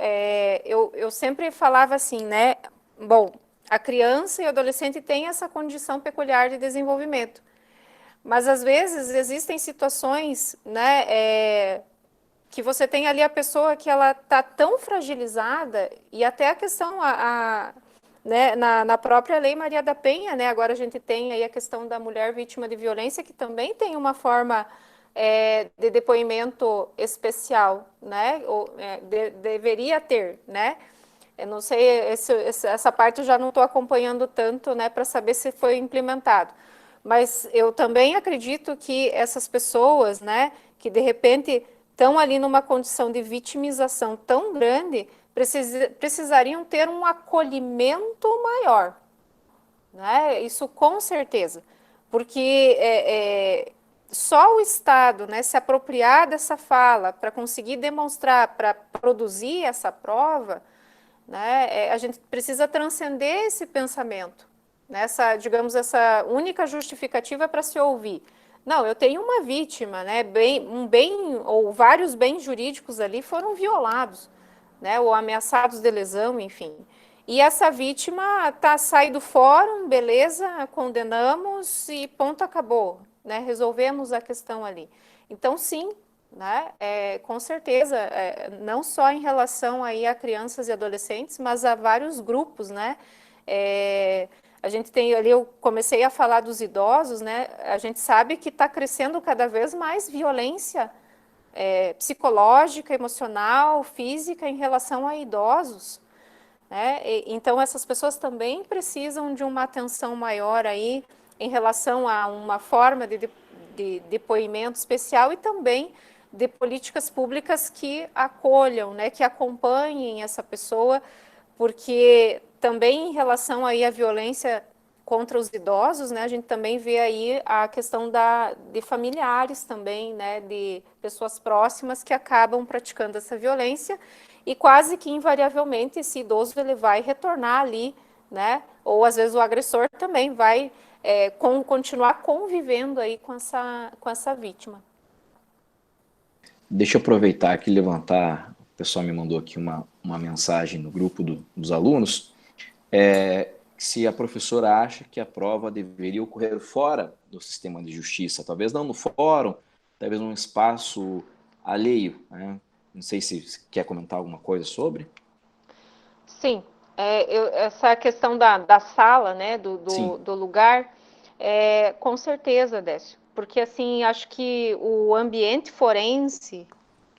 eu sempre falava assim, né? Bom, a criança e o adolescente têm essa condição peculiar de desenvolvimento, mas às vezes existem situações, né? Que você tem ali a pessoa que ela está tão fragilizada e até a questão né, na própria Lei Maria da Penha, né? Agora a gente tem aí a questão da mulher vítima de violência que também tem uma forma, de depoimento especial, né? Deveria ter, né? Eu não sei, essa parte eu já não estou acompanhando tanto, né, para saber se foi implementado. Mas eu também acredito que essas pessoas, né, que de repente estão ali numa condição de vitimização tão grande, precisariam ter um acolhimento maior, né? Isso com certeza, porque só o Estado, né, se apropriar dessa fala para conseguir demonstrar, para produzir essa prova, né, a gente precisa transcender esse pensamento, nessa, digamos, essa única justificativa para se ouvir. Não, eu tenho uma vítima, né, um bem ou vários bens jurídicos ali foram violados, né, ou ameaçados de lesão, enfim. E essa vítima sai do fórum, beleza, condenamos e ponto, acabou, né, resolvemos a questão ali. Então, sim, né, com certeza, não só em relação aí a crianças e adolescentes, mas a vários grupos, né, a gente tem ali, eu comecei a falar dos idosos, né, a gente sabe que está crescendo cada vez mais violência psicológica, emocional, física em relação a idosos, né? Então essas pessoas também precisam de uma atenção maior aí em relação a uma forma de depoimento especial e também de políticas públicas que acolham, né, que acompanhem essa pessoa, porque também em relação aí à violência contra os idosos, né, a gente também vê aí a questão de familiares também, né, de pessoas próximas que acabam praticando essa violência e quase que invariavelmente esse idoso ele vai retornar ali, né, ou às vezes o agressor também vai continuar convivendo aí com essa vítima. Deixa eu aproveitar aqui e levantar, o pessoal me mandou aqui uma mensagem no grupo dos alunos, se a professora acha que a prova deveria ocorrer fora do sistema de justiça, talvez não no fórum, talvez num espaço alheio, né? Não sei se quer comentar alguma coisa sobre. Sim, essa questão da sala, né, do lugar, com certeza, Décio, porque assim, acho que o ambiente forense,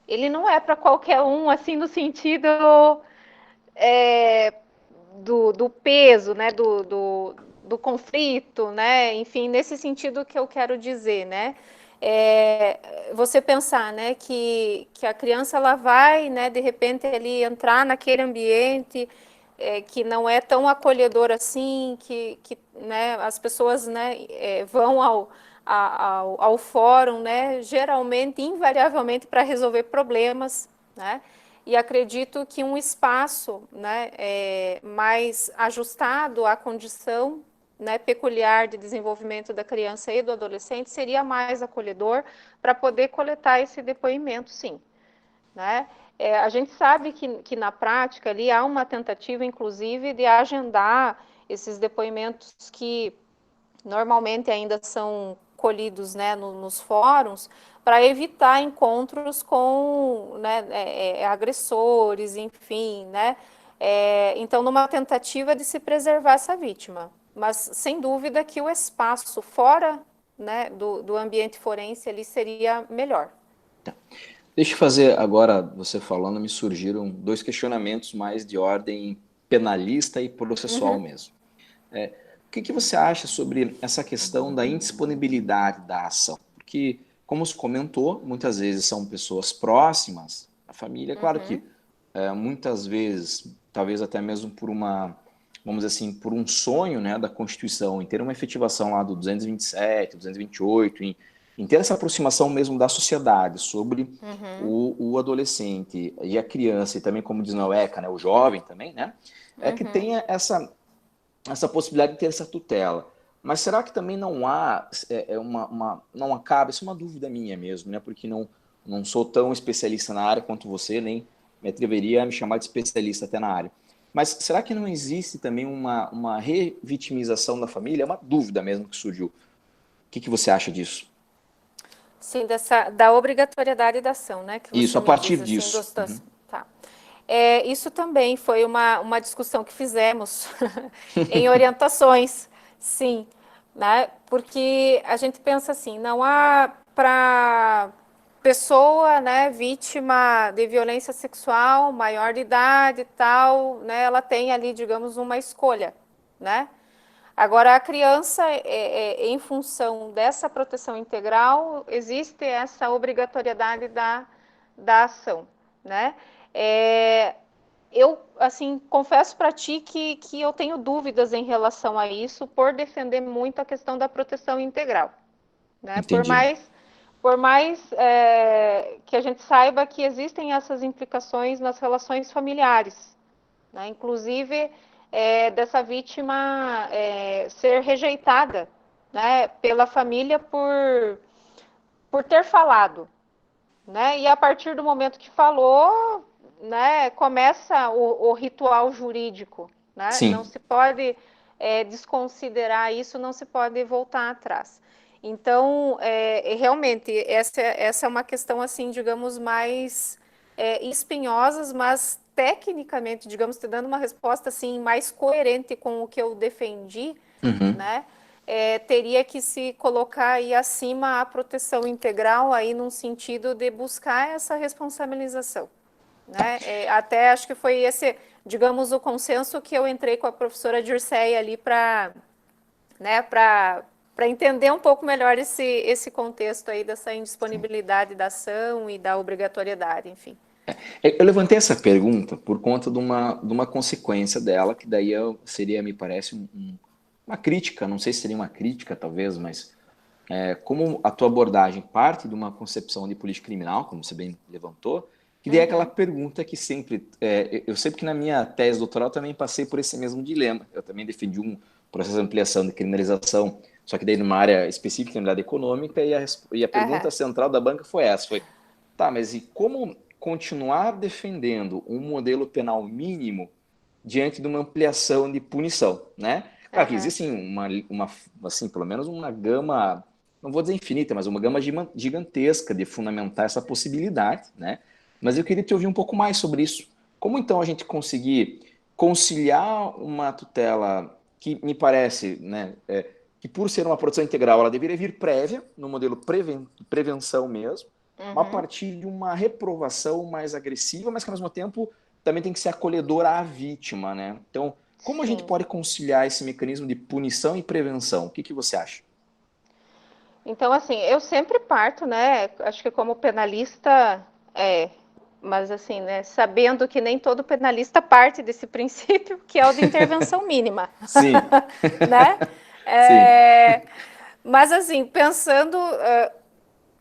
ele não é para qualquer um, assim, no sentido do peso, né, do conflito, né, enfim, nesse sentido que eu quero dizer, né, você pensar, né, que a criança ela vai, né, de repente ali entrar naquele ambiente que não é tão acolhedor assim, que né, as pessoas, né, vão ao fórum, né, geralmente, invariavelmente, para resolver problemas, né, e acredito que um espaço, né, mais ajustado à condição, né, peculiar de desenvolvimento da criança e do adolescente seria mais acolhedor para poder coletar esse depoimento, sim, né? A gente sabe que na prática ali há uma tentativa, inclusive, de agendar esses depoimentos que normalmente ainda são colhidos, né, nos fóruns, para evitar encontros com, né, agressores, enfim, né? Então, numa tentativa de se preservar essa vítima. Mas, sem dúvida, que o espaço fora, né, do ambiente forense ali seria melhor. Tá. Deixa eu fazer agora, você falando, me surgiram dois questionamentos mais de ordem penalista e processual mesmo. O que você acha sobre essa questão da indisponibilidade da ação? Porque, como se comentou, muitas vezes são pessoas próximas à família. Claro que muitas vezes, talvez até mesmo por uma, vamos dizer assim, por um sonho, né, da Constituição, em ter uma efetivação lá do 227, 228, em ter essa aproximação mesmo da sociedade sobre o adolescente e a criança, e também, como diz na ECA, né, o jovem também, né, que tenha essa possibilidade de ter essa tutela. Mas será que também não há não acaba, isso é uma dúvida minha mesmo, né, porque não sou tão especialista na área quanto você, nem me atreveria a me chamar de especialista até na área. Mas será que não existe também uma revitimização da família? É uma dúvida mesmo que surgiu. O que você acha disso? Sim, da obrigatoriedade da ação, né? Que isso, você a partir diz, disso. Assim, tá. Isso também foi uma discussão que fizemos em orientações, sim, né? Porque a gente pensa assim, não há pessoa, né, vítima de violência sexual, maior de idade e tal, né, ela tem ali, digamos, uma escolha, né? Agora, a criança, em função dessa proteção integral, existe essa obrigatoriedade da ação, né? Eu, assim, confesso para ti que eu tenho dúvidas em relação a isso, por defender muito a questão da proteção integral, né? Entendi. Por mais que a gente saiba que existem essas implicações nas relações familiares, né? Inclusive dessa vítima ser rejeitada, né, pela família por ter falado, né? E a partir do momento que falou, né, começa o ritual jurídico, né? Não Sim. se pode desconsiderar isso, não se pode voltar atrás. Então, realmente, essa é uma questão, assim, digamos, mais espinhosas, mas tecnicamente, digamos, te dando uma resposta, assim, mais coerente com o que eu defendi, Uhum. né? Teria que se colocar aí acima a proteção integral, aí num sentido de buscar essa responsabilização, né? Até acho que foi esse, digamos, o consenso que eu entrei com a professora Dirceia ali para, né, para entender um pouco melhor esse contexto aí dessa indisponibilidade da ação e da obrigatoriedade, enfim. Eu levantei essa pergunta por conta de uma consequência dela, que daí seria, me parece, uma crítica, não sei se seria uma crítica talvez, mas como a tua abordagem parte de uma concepção de política criminal, como você bem levantou, que daí é aquela pergunta que sempre... eu sei que na minha tese doutoral também passei por esse mesmo dilema. Eu também defendi um processo de ampliação de criminalização, só que daí numa área específica, criminalidade econômica, e a pergunta central da banca foi essa, tá, mas e como continuar defendendo um modelo penal mínimo diante de uma ampliação de punição, né? Claro que existe assim, pelo menos uma gama, não vou dizer infinita, mas uma gama gigantesca de fundamentar essa possibilidade, né? Mas eu queria te ouvir um pouco mais sobre isso. Como então a gente conseguir conciliar uma tutela que me parece, né, que por ser uma proteção integral, ela deveria vir prévia, no modelo prevenção mesmo, a partir de uma reprovação mais agressiva, mas que ao mesmo tempo também tem que ser acolhedora à vítima, né? Então, como a gente Sim. pode conciliar esse mecanismo de punição e prevenção? O que você acha? Então, assim, eu sempre parto, né? Acho que como penalista, mas assim, né? Sabendo que nem todo penalista parte desse princípio, que é o de intervenção mínima, Sim, né? sim, Mas assim, pensando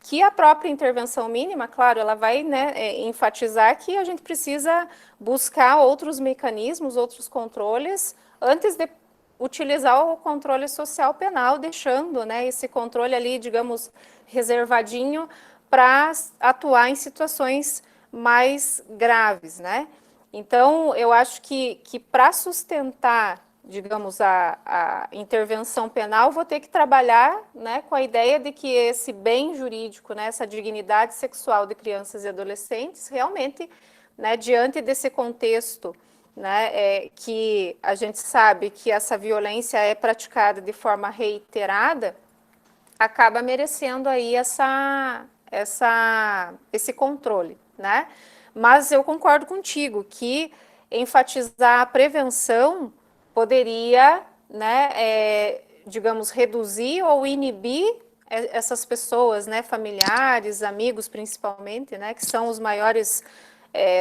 que a própria intervenção mínima, claro, ela vai, né, enfatizar que a gente precisa buscar outros mecanismos, outros controles, antes de utilizar o controle social penal, deixando, né, esse controle ali, digamos, reservadinho para atuar em situações mais graves, né? Então, eu acho que para sustentar, digamos, a intervenção penal, vou ter que trabalhar, né, com a ideia de que esse bem jurídico, né, essa dignidade sexual de crianças e adolescentes, realmente, né, diante desse contexto, né, que a gente sabe que essa violência é praticada de forma reiterada, acaba merecendo aí esse controle, né? Mas eu concordo contigo que enfatizar a prevenção poderia, né, digamos, reduzir ou inibir essas pessoas, né, familiares, amigos principalmente, né, que são os maiores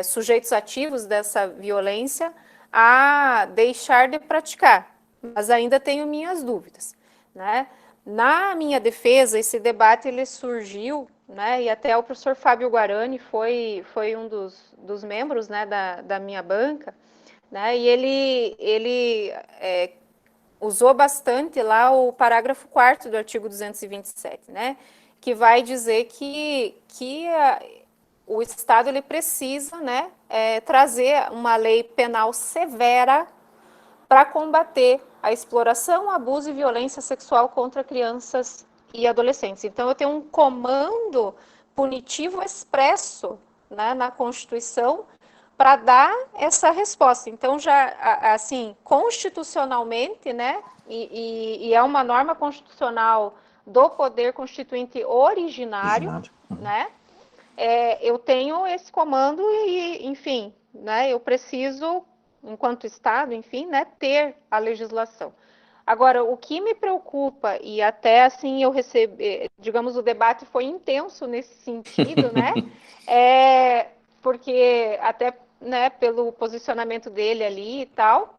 sujeitos ativos dessa violência, a deixar de praticar. Mas ainda tenho minhas dúvidas, né? Na minha defesa, esse debate ele surgiu, né, e até o professor Fábio Guarani foi um dos membros, né, da minha banca, né, e ele usou bastante lá o parágrafo 4º do artigo 227, né, que vai dizer que o Estado ele precisa, né, trazer uma lei penal severa para combater a exploração, abuso e violência sexual contra crianças e adolescentes. Então, eu tenho um comando punitivo expresso, né, na Constituição para dar essa resposta. Então, já, assim, constitucionalmente, né, e é uma norma constitucional do poder constituinte originário, né? Eu tenho esse comando e, enfim, né, eu preciso, enquanto Estado, enfim, né, ter a legislação. Agora, o que me preocupa, e até assim eu recebi, digamos, o debate foi intenso nesse sentido, né, porque até, né, pelo posicionamento dele ali e tal,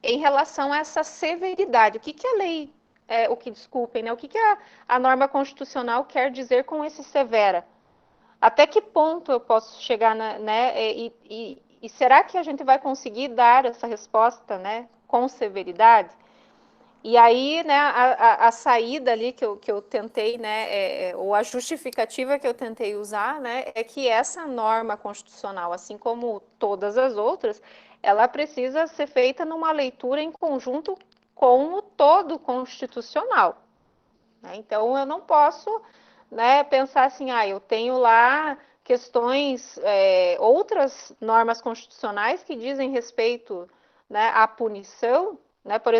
em relação a essa severidade. O que a lei, desculpem, né, o que a norma constitucional quer dizer com esse severa? Até que ponto eu posso chegar, né? E será que a gente vai conseguir dar essa resposta, né, com severidade? E aí, né, a saída ali que eu tentei, né, ou a justificativa que eu tentei usar, né, é que essa norma constitucional, assim como todas as outras, ela precisa ser feita numa leitura em conjunto com o todo constitucional. Né? Então, eu não posso, né, pensar assim, eu tenho lá questões, outras normas constitucionais que dizem respeito, né, à punição, né, por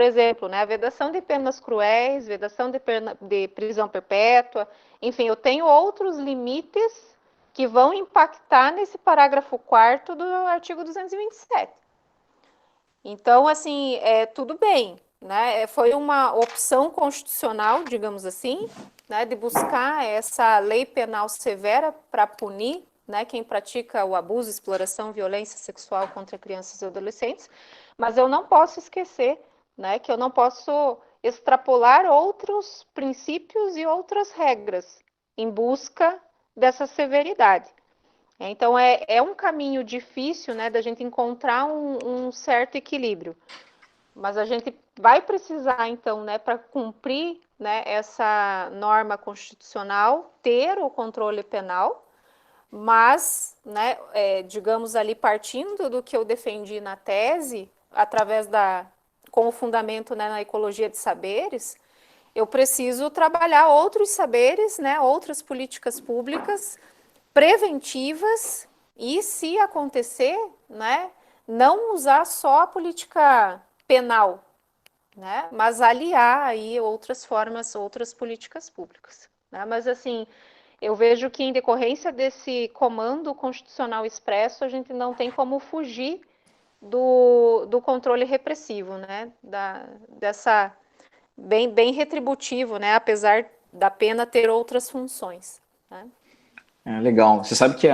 exemplo, né, a vedação de penas cruéis, vedação de prisão perpétua, enfim, eu tenho outros limites que vão impactar nesse parágrafo 4º do artigo 227. Então, assim, tudo bem, né? Foi uma opção constitucional, digamos assim, né, de buscar essa lei penal severa para punir, né, quem pratica o abuso, exploração, violência sexual contra crianças e adolescentes, mas eu não posso esquecer, né, que eu não posso extrapolar outros princípios e outras regras em busca dessa severidade. Então, é um caminho difícil, né, da gente encontrar um certo equilíbrio. Mas a gente vai precisar, então, né, para cumprir, né, essa norma constitucional, ter o controle penal, mas, né, digamos ali, partindo do que eu defendi na tese, com o fundamento, né, na ecologia de saberes, eu preciso trabalhar outros saberes, né, outras políticas públicas preventivas e, se acontecer, né, não usar só a política penal, né, mas aliar aí outras formas, outras políticas públicas. Né? Mas, assim, eu vejo que em decorrência desse comando constitucional expresso, a gente não tem como fugir do controle repressivo, né, dessa bem retributivo, né, apesar da pena ter outras funções. Né? Legal. Você sabe que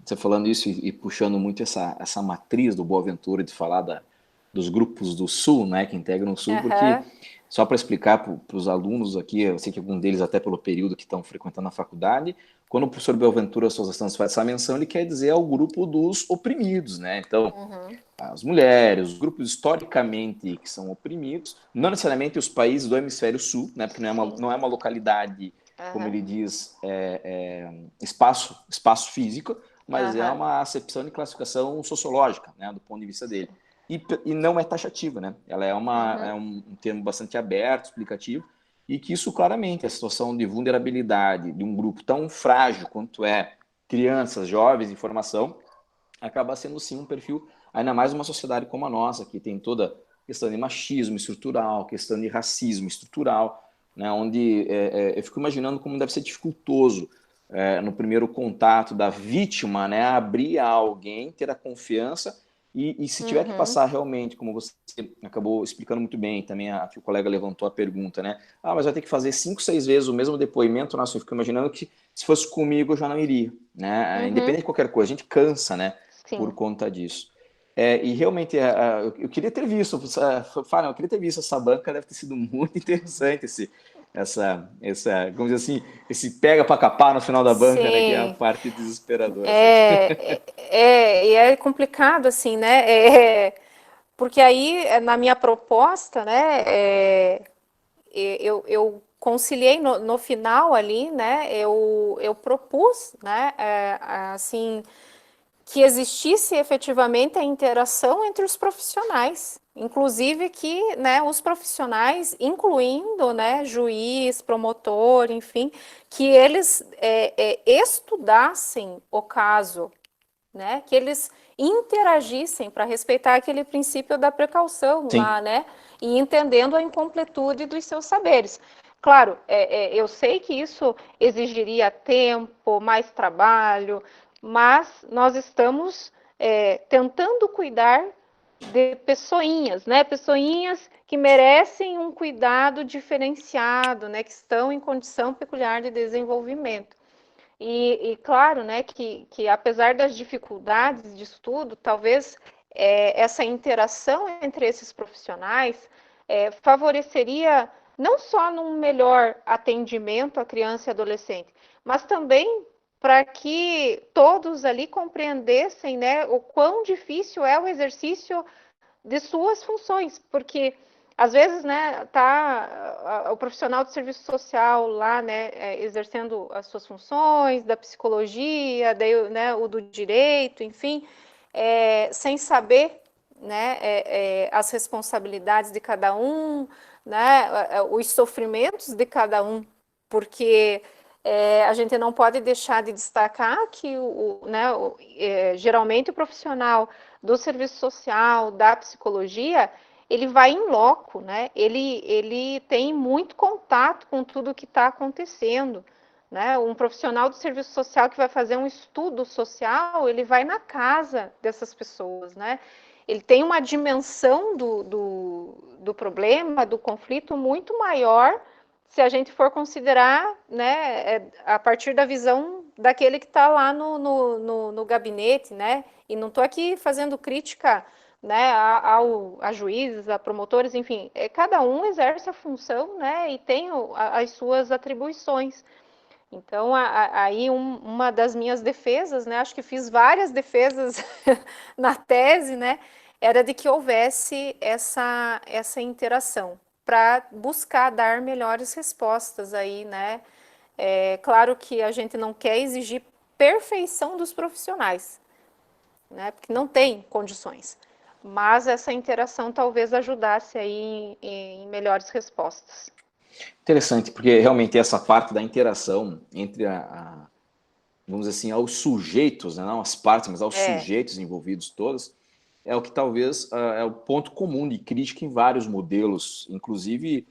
você falando isso e puxando muito essa matriz do Boaventura de falar dos grupos do Sul, né, que integram o Sul, porque, só para explicar para os alunos aqui, eu sei que alguns deles até pelo período que estão frequentando a faculdade, quando o professor Boaventura Souza Santos faz essa menção, ele quer dizer ao grupo dos oprimidos, né? Então, as mulheres, os grupos historicamente que são oprimidos, não necessariamente os países do hemisfério sul, né, porque não é uma localidade, como ele diz, espaço físico, mas é uma acepção de classificação sociológica, né, do ponto de vista dele. E não é taxativa, né? Ela é um termo bastante aberto, explicativo, e que isso claramente, a situação de vulnerabilidade de um grupo tão frágil quanto crianças, jovens em formação, acaba sendo sim um perfil, ainda mais uma sociedade como a nossa, que tem toda a questão de machismo estrutural, questão de racismo estrutural, né, onde eu fico imaginando como deve ser dificultoso no primeiro contato da vítima, né, abrir a alguém, ter a confiança e se tiver que passar realmente, como você acabou explicando muito bem, também que o colega levantou a pergunta, né, mas vai ter que fazer 5, 6 vezes o mesmo depoimento, nossa, eu fico imaginando que se fosse comigo eu já não iria, né, independente de qualquer coisa, a gente cansa, né, por conta disso. E realmente, eu queria ter visto, eu queria ter visto essa banca, deve ter sido muito interessante vamos dizer assim, esse pega para capar no final da banca, né, que é a parte desesperadora. E é complicado, assim, né, porque aí, na minha proposta, né, eu conciliei no final ali, né, eu propus, né, assim, que existisse efetivamente a interação entre os profissionais, inclusive que, né, os profissionais, incluindo, né, juiz, promotor, enfim, que eles estudassem o caso, né, que eles interagissem para respeitar aquele princípio da precaução lá, né, e entendendo a incompletude dos seus saberes. Claro, eu sei que isso exigiria tempo, mais trabalho, mas nós estamos tentando cuidar de pessoinhas, né? Pessoinhas que merecem um cuidado diferenciado, né? Que estão em condição peculiar de desenvolvimento. E claro, né, que apesar das dificuldades de estudo, talvez essa interação entre esses profissionais favoreceria não só num melhor atendimento à criança e adolescente, mas também para que todos ali compreendessem, né, o quão difícil é o exercício de suas funções, porque às vezes, né, tá o profissional de serviço social lá, né, exercendo as suas funções, da psicologia, daí, né, o do direito, enfim, sem saber, né, as responsabilidades de cada um, né, os sofrimentos de cada um, porque a gente não pode deixar de destacar que né, geralmente o profissional do serviço social, da psicologia, ele vai em loco, né? Ele tem muito contato com tudo que está acontecendo, né? Um profissional do serviço social que vai fazer um estudo social, ele vai na casa dessas pessoas, né? Ele tem uma dimensão do problema, do conflito muito maior se a gente for considerar, né, a partir da visão daquele que está lá no gabinete, né? E não estou aqui fazendo crítica, né, a juízes, a promotores, enfim, cada um exerce a função, né, e tem as suas atribuições. Então, aí uma das minhas defesas, né, acho que fiz várias defesas na tese, né, era de que houvesse essa interação para buscar dar melhores respostas aí, né. Claro que a gente não quer exigir perfeição dos profissionais, né, porque não tem condições. Mas essa interação talvez ajudasse aí em melhores respostas. Interessante, porque realmente essa parte da interação entre vamos dizer assim, aos sujeitos, né? Não as partes, mas aos sujeitos envolvidos todos, é o que talvez é o ponto comum de crítica em vários modelos. Inclusive,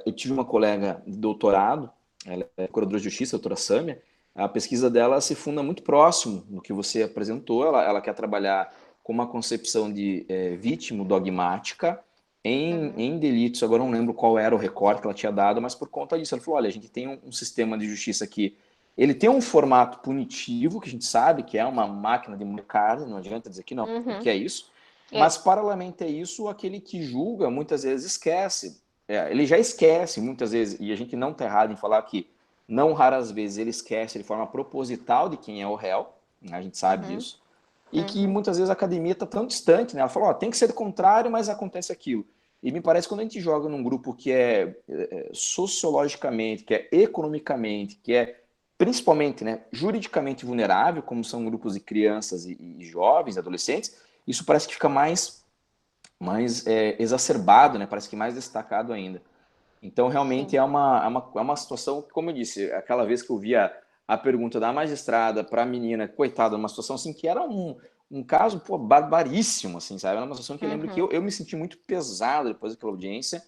eu tive uma colega de doutorado, ela é procuradora de justiça, a doutora Sâmia, a pesquisa dela se funda muito próximo do que você apresentou, ela quer trabalhar com uma concepção de vítima dogmática em delitos. Agora eu não lembro qual era o recorte que ela tinha dado, mas por conta disso, ela falou, olha, a gente tem um sistema de justiça que ele tem um formato punitivo, que a gente sabe que é uma máquina de mercado, não adianta dizer que não, que é isso, mas paralelamente a isso, aquele que julga muitas vezes esquece, ele já esquece muitas vezes, e a gente não está errado em falar que não raras vezes ele esquece de forma proposital de quem é o réu, né? A gente sabe disso, e que muitas vezes a academia está tão distante, né? Ela fala, tem que ser do contrário, mas acontece aquilo. E me parece que quando a gente joga num grupo que é sociologicamente, que é economicamente, que é principalmente, né, juridicamente vulnerável, como são grupos de crianças e jovens, adolescentes, isso parece que fica mais exacerbado, né? Parece que mais destacado ainda. Então, realmente é uma situação que, como eu disse, aquela vez que eu via a pergunta da magistrada para a menina, coitada, uma situação assim que era um caso, barbaríssimo, assim, sabe? Era uma situação que eu lembro que eu me senti muito pesado depois daquela audiência,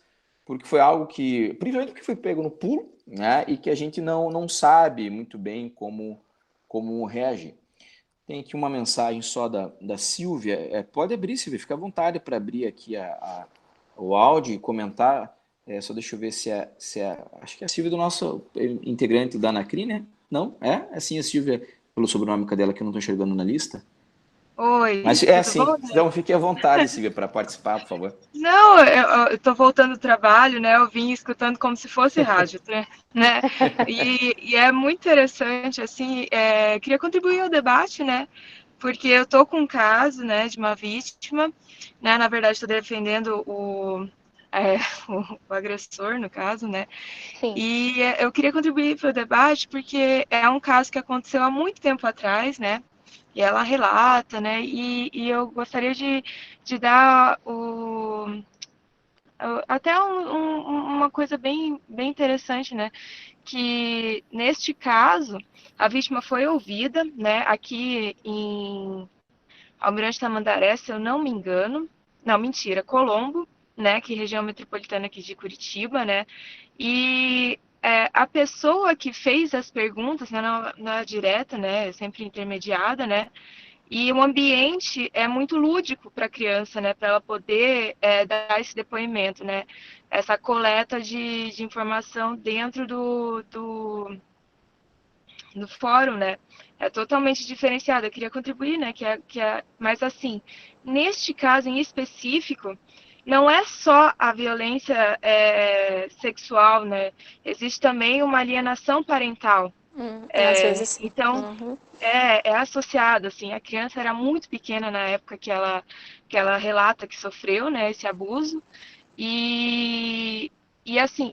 porque foi algo que, principalmente porque foi pego no pulo, né? E que a gente não sabe muito bem como reagir. Tem aqui uma mensagem só da Silvia. Pode abrir, Silvia, fica à vontade para abrir aqui o áudio e comentar. Só deixa eu ver se acho que é a Silvia do nosso integrante da Anacri, né? Não? É sim a Silvia, pelo sobrenome dela que eu não estou enxergando na lista. Oi, mas sim. bom, Então fique à vontade, Silvia, para participar, por favor. Não, eu tô voltando do trabalho, né? Eu vim escutando como se fosse rádio, né? E é muito interessante, assim, queria contribuir ao debate, né? Porque eu tô com um caso, né, de uma vítima, né? Na verdade, estou defendendo o agressor, no caso, né? Sim. E eu queria contribuir para o debate porque é um caso que aconteceu há muito tempo atrás, né? E ela relata, né? E eu gostaria de dar até uma coisa bem interessante, né? Que neste caso a vítima foi ouvida, né? Aqui em Almirante Tamandaré, se eu não me engano, não, mentira, Colombo, né? Que é região metropolitana aqui de Curitiba, né? E a pessoa que fez as perguntas, né, não é direta, né, é sempre intermediada, né, e o ambiente é muito lúdico para a criança, né, para ela poder dar esse depoimento, né, essa coleta de informação dentro do fórum, né, é totalmente diferenciado. Eu queria contribuir, né, mas assim, neste caso em específico, não é só a violência sexual, né, existe também uma alienação parental. Às vezes. Então, Uhum. é associado, assim, a criança era muito pequena na época que ela relata que sofreu, né, esse abuso, e, e assim,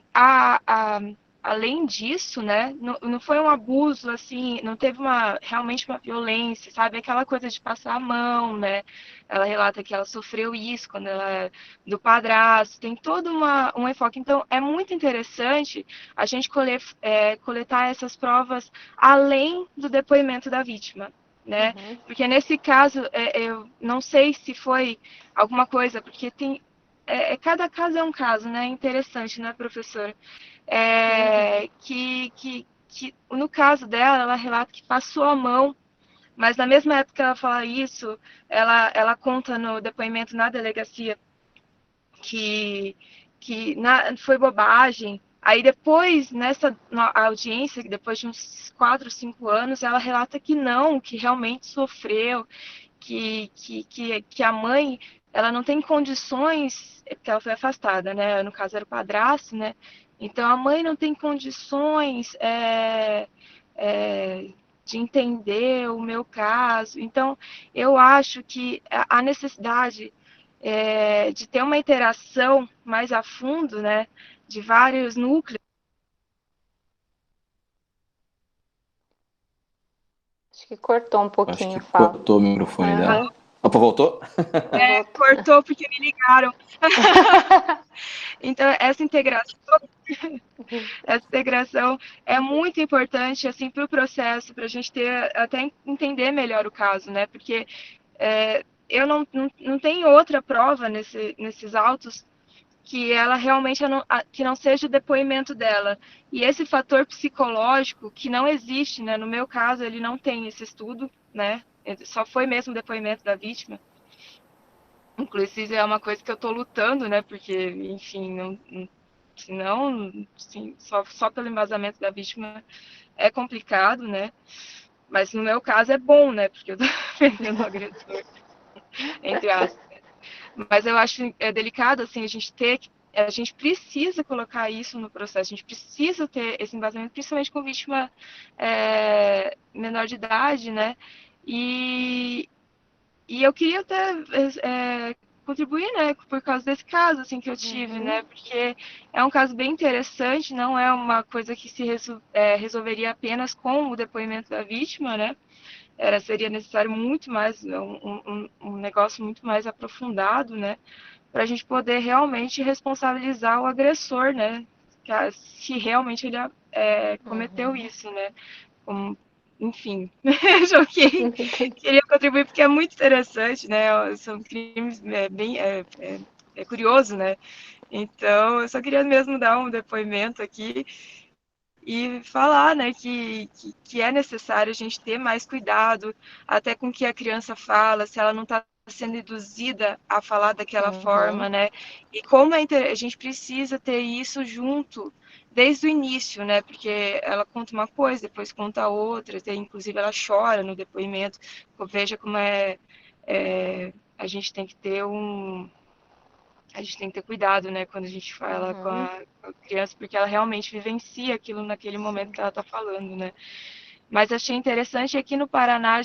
além disso, né, não foi um abuso, assim, não teve realmente uma violência, sabe, aquela coisa de passar a mão, né, ela relata que ela sofreu isso quando ela, do padrasto, tem todo um enfoque, então é muito interessante a gente coletar essas provas além do depoimento da vítima, né, porque nesse caso, eu não sei se foi alguma coisa, porque cada caso é um caso, né? Interessante, né, professora? Que no caso dela, ela relata que passou a mão, mas na mesma época que ela fala isso, ela conta no depoimento na delegacia que foi bobagem. Aí depois, nessa audiência, depois de uns 4, 5 anos, ela relata que não, que realmente sofreu, que a mãe ela não tem condições, porque ela foi afastada, né? No caso era o padrasto, né? Então a mãe não tem condições de entender o meu caso. Então eu acho que a necessidade de ter uma interação mais a fundo, né? De vários núcleos. Acho que cortou um Acho pouquinho que a fala. cortou o microfone dela. Opa, voltou? Cortou porque me ligaram. Então, essa integração é muito importante assim para o processo, para a gente até entender melhor o caso, né? Porque eu não tenho outra prova nesses autos que ela realmente que não seja o depoimento dela. E esse fator psicológico que não existe, né? No meu caso, ele não tem esse estudo, né? Só foi mesmo o depoimento da vítima. Inclusive é uma coisa que eu estou lutando, né? Porque, enfim, senão, sim, só pelo embasamento da vítima é complicado, né? Mas no meu caso é bom, né? Porque eu estou defendendo o agressor, entre aspas. Mas eu acho delicado, assim, a gente precisa colocar isso no processo, a gente precisa ter esse embasamento, principalmente com vítima menor de idade, né? E eu queria até contribuir, né, por causa desse caso, assim, que eu tive, né, porque é um caso bem interessante, não é uma coisa que se resolveria apenas com o depoimento da vítima, né, seria necessário muito mais, um negócio muito mais aprofundado, né, para a gente poder realmente responsabilizar o agressor, né, se realmente ele cometeu isso, né, enfim, queria contribuir porque é muito interessante, né? São crimes bem curioso, né? Então, eu só queria mesmo dar um depoimento aqui e falar, né, que é necessário a gente ter mais cuidado até com o que a criança fala, se ela não está sendo induzida a falar daquela forma, né? E como a gente precisa ter isso junto desde o início, né? Porque ela conta uma coisa, depois conta outra, inclusive ela chora no depoimento. Veja como a gente tem que ter cuidado, né, quando a gente fala com a criança, porque ela realmente vivencia aquilo naquele momento que ela está falando, né. Mas achei interessante aqui no Paraná,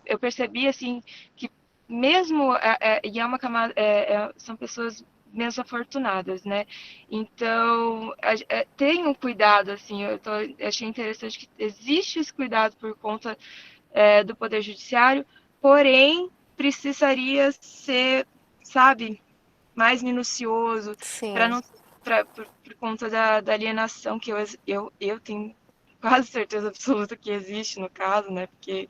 eu percebi, assim, que mesmo, e é uma camada, são pessoas menos afortunadas, né, então, tenham cuidado, assim, achei interessante que existe esse cuidado por conta do Poder Judiciário, porém, precisaria ser, sabe, mais minucioso, para não por conta da alienação que eu tenho quase certeza absoluta que existe no caso, né? Porque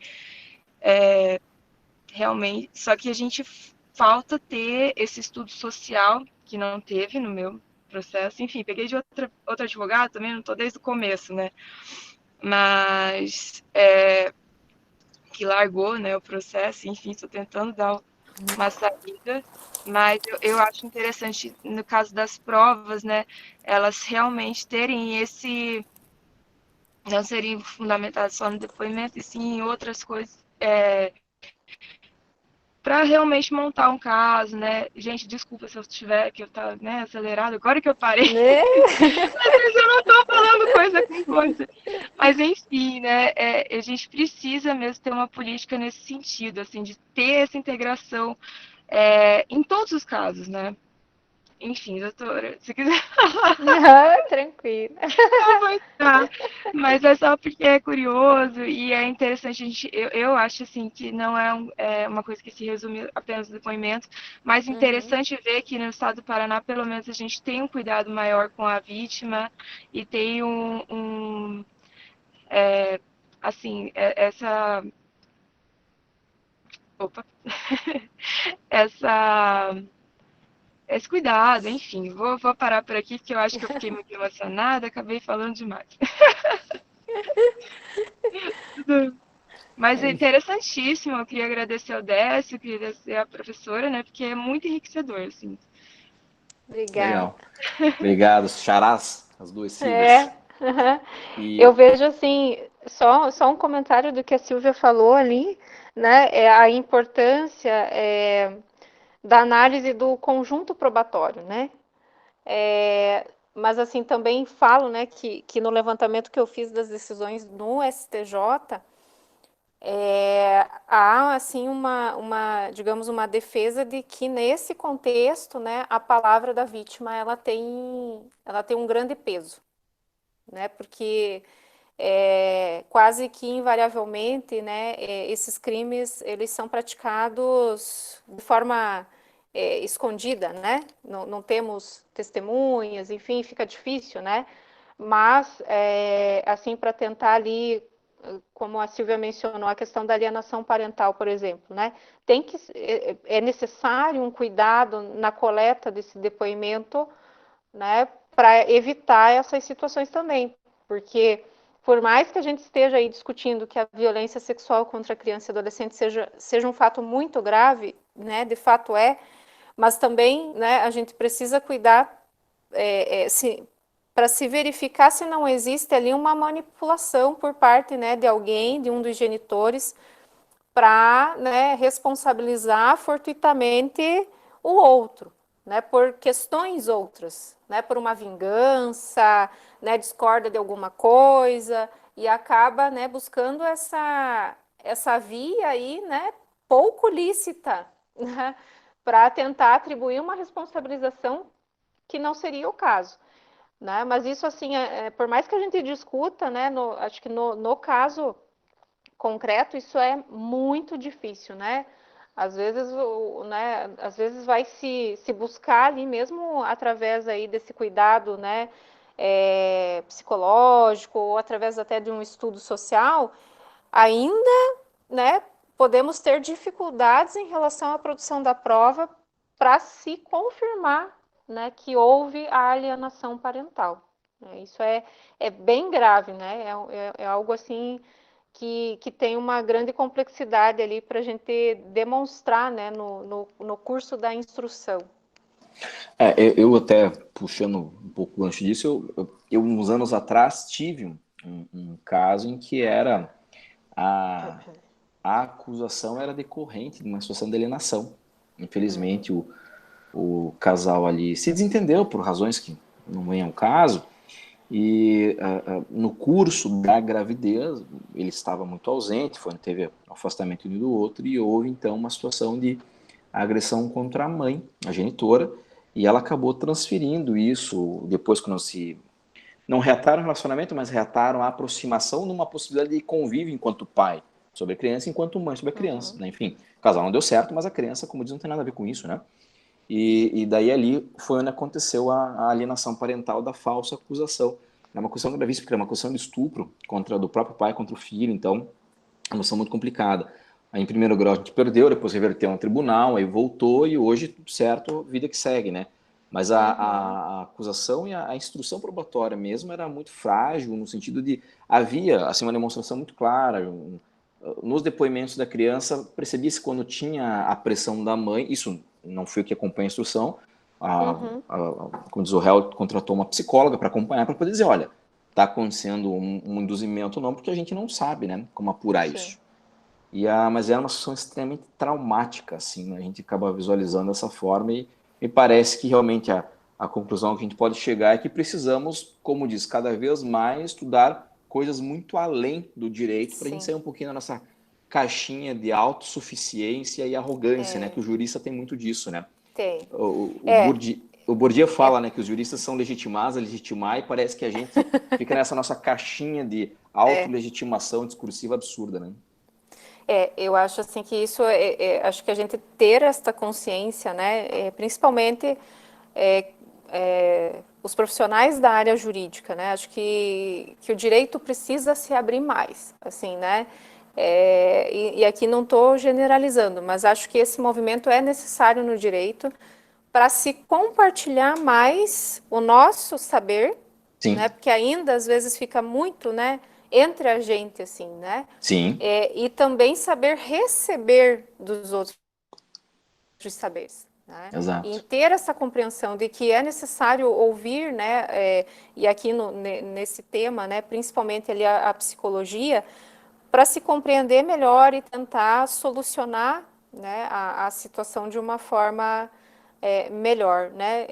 realmente, só que a gente falta ter esse estudo social que não teve no meu, processo. Enfim, peguei de outro advogado também, não estou desde o começo, né? Mas que largou, né, o processo, enfim, estou tentando dar uma saída, mas eu acho interessante, no caso das provas, né, elas realmente terem esse, não serem fundamentadas só no depoimento, e sim em outras coisas, para realmente montar um caso, né? Gente, desculpa se eu estiver, que eu tá, né, acelerado, agora que eu parei, Né? às vezes eu não estou falando coisa com coisa. Mas, enfim, né, a gente precisa mesmo ter uma política nesse sentido, assim, de ter essa integração em todos os casos, né? Enfim, doutora, se quiser Tranquilo. avançar, mas é só porque é curioso e é interessante. Eu acho assim que não uma coisa que se resume apenas no depoimento, mas interessante ver que no estado do Paraná, pelo menos, a gente tem um cuidado maior com a vítima e tem assim, opa, essa esse cuidado, enfim, vou parar por aqui, porque eu acho que eu fiquei muito emocionada, acabei falando demais. Mas é interessantíssimo, eu queria agradecer ao Décio, queria agradecer à professora, né, porque é muito enriquecedor, assim. Obrigada. Legal. Obrigado, Charás, as duas É. Silvias. Eu E vejo assim, só um comentário do que a Silvia falou ali, né? É a importância da análise do conjunto probatório, né? Mas assim também falo, né, que no levantamento que eu fiz das decisões no STJ, há assim digamos, uma defesa de que nesse contexto, né, a palavra da vítima ela tem um grande peso, né? Porque quase que invariavelmente, né, esses crimes eles são praticados de forma escondida, né? Não temos testemunhas, enfim, fica difícil, né? Mas assim para tentar ali, como a Silvia mencionou, a questão da alienação parental, por exemplo, né? É necessário um cuidado na coleta desse depoimento, né, para evitar essas situações também, porque por mais que a gente esteja aí discutindo que a violência sexual contra a criança e adolescente seja um fato muito grave, né, de fato mas também, né, a gente precisa cuidar para se verificar se não existe ali uma manipulação por parte, né, de alguém, de um dos genitores, para, né, responsabilizar fortuitamente o outro, né, por questões outras, né, por uma vingança, né, discorda de alguma coisa e acaba, né, buscando essa via aí, né, pouco lícita, né, para tentar atribuir uma responsabilização que não seria o caso, né? Mas isso assim, por mais que a gente discuta, né, acho que no caso concreto, isso é muito difícil, né? Às vezes vai se buscar ali mesmo através aí desse cuidado, né, psicológico ou através até de um estudo social, ainda, né, podemos ter dificuldades em relação à produção da prova para se confirmar, né, que houve a alienação parental. Isso é bem grave, né? É algo assim que tem uma grande complexidade ali para a gente demonstrar, né, no curso da instrução. eu até, puxando um pouco o gancho disso, eu uns anos atrás tive um caso em que era a acusação era decorrente de uma situação de alienação. Infelizmente, o casal ali se desentendeu por razões que não vêm ao caso, e no curso da gravidez ele estava muito ausente, teve um afastamento um do outro, e houve então uma situação de agressão contra a mãe, a genitora, e ela acabou transferindo isso depois, quando não reataram o relacionamento, mas reataram a aproximação numa possibilidade de convívio enquanto pai sobre a criança, enquanto mãe sobre a criança, né? Enfim, o casal não deu certo, mas a criança, como diz, não tem nada a ver com isso, né? E daí ali foi onde aconteceu a alienação parental da falsa acusação. É uma acusação gravíssima, porque é uma acusação de estupro do próprio pai contra o filho, então é uma acusação muito complicada. Aí, em primeiro grau a gente perdeu, depois reverteu no tribunal, aí voltou e hoje, tudo certo, vida que segue, né? Mas a acusação e a instrução probatória mesmo era muito frágil, no sentido de havia assim, uma demonstração muito clara. Nos depoimentos da criança, percebia-se quando tinha a pressão da mãe, isso não foi o que acompanha a instrução, como diz o réu, contratou uma psicóloga para acompanhar, para poder dizer, olha, está acontecendo um induzimento ou não, porque a gente não sabe, né, como apurar isso. Mas era uma situação extremamente traumática, assim, né? A gente acaba visualizando dessa forma e me parece que realmente a conclusão que a gente pode chegar é que precisamos, como diz, cada vez mais estudar coisas muito além do direito para a gente sair um pouquinho da nossa caixinha de autossuficiência e arrogância, né? Que o jurista tem muito disso, né? Tem. O Bourdieu fala, né, que os juristas são legitimados a legitimar e parece que a gente fica nessa nossa caixinha de autolegitimação discursiva absurda, né? Eu acho assim que isso acho que a gente ter esta consciência, né, principalmente os profissionais da área jurídica, né, acho que o direito precisa se abrir mais, assim, né, e aqui não estou generalizando, mas acho que esse movimento é necessário no direito para se compartilhar mais o nosso saber, Sim. né, porque ainda às vezes fica muito, né, entre a gente, assim, né? Sim. E também saber receber dos outros saberes, né? Exato. E ter essa compreensão de que é necessário ouvir, né? E aqui nesse tema, né? Principalmente ali a psicologia, para se compreender melhor e tentar solucionar, né? A situação de uma forma melhor, né?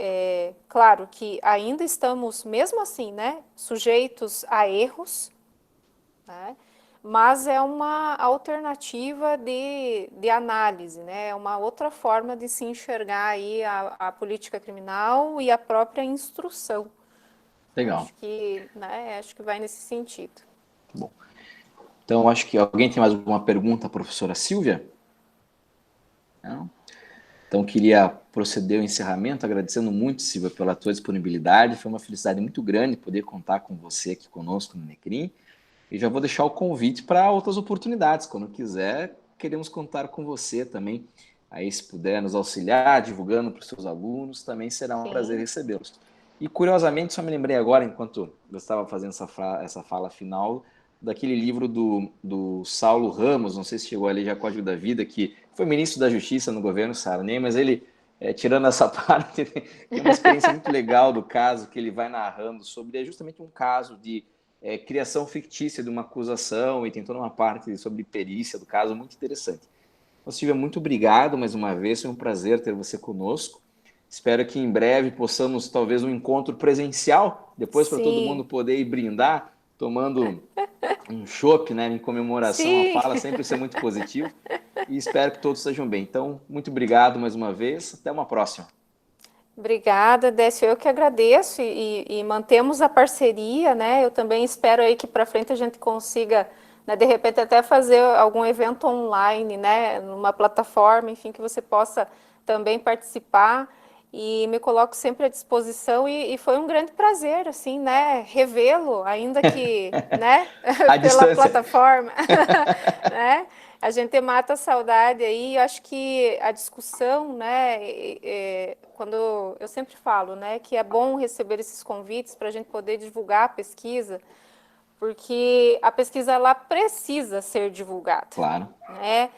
Claro que ainda estamos, mesmo assim, né? Sujeitos a erros, né? Mas é uma alternativa de análise, né? É uma outra forma de se enxergar aí a política criminal e a própria instrução. Legal. Acho que, né, acho que vai nesse sentido. Bom. Então, acho que alguém tem mais alguma pergunta, professora Silvia? Não? Então, queria proceder ao encerramento, agradecendo muito, Silvia, pela tua disponibilidade. Foi uma felicidade muito grande poder contar com você aqui conosco no Necrim. E já vou deixar o convite para outras oportunidades. Quando quiser, queremos contar com você também. Aí, se puder nos auxiliar, divulgando para os seus alunos, também será um prazer recebê-los. E, curiosamente, só me lembrei agora, enquanto eu estava fazendo essa fala final, daquele livro do Saulo Ramos, não sei se chegou a ler já Código da Vida, que foi ministro da Justiça no governo Sarney, mas ele, tirando essa parte, tem uma experiência muito legal do caso que ele vai narrando sobre, é justamente um caso de criação fictícia de uma acusação e tem toda uma parte sobre perícia do caso, muito interessante. Então, Silvia, muito obrigado mais uma vez, foi um prazer ter você conosco. Espero que em breve possamos, talvez, um encontro presencial, depois para todo mundo poder ir brindar, tomando um chopp, né, em comemoração à fala, sempre isso é muito positivo. E espero que todos estejam bem. Então, muito obrigado mais uma vez, até uma próxima. Obrigada, Décio. Eu que agradeço e mantemos a parceria, né? Eu também espero aí que para frente a gente consiga, né, de repente até fazer algum evento online, né? Numa plataforma, enfim, que você possa também participar e me coloco sempre à disposição e foi um grande prazer, assim, né? Revê-lo, ainda que, né? À pela distância. plataforma, né? A gente mata a saudade aí, acho que a discussão, né, quando eu sempre falo, né, que é bom receber esses convites para a gente poder divulgar a pesquisa, porque a pesquisa ela precisa ser divulgada. Claro. Né?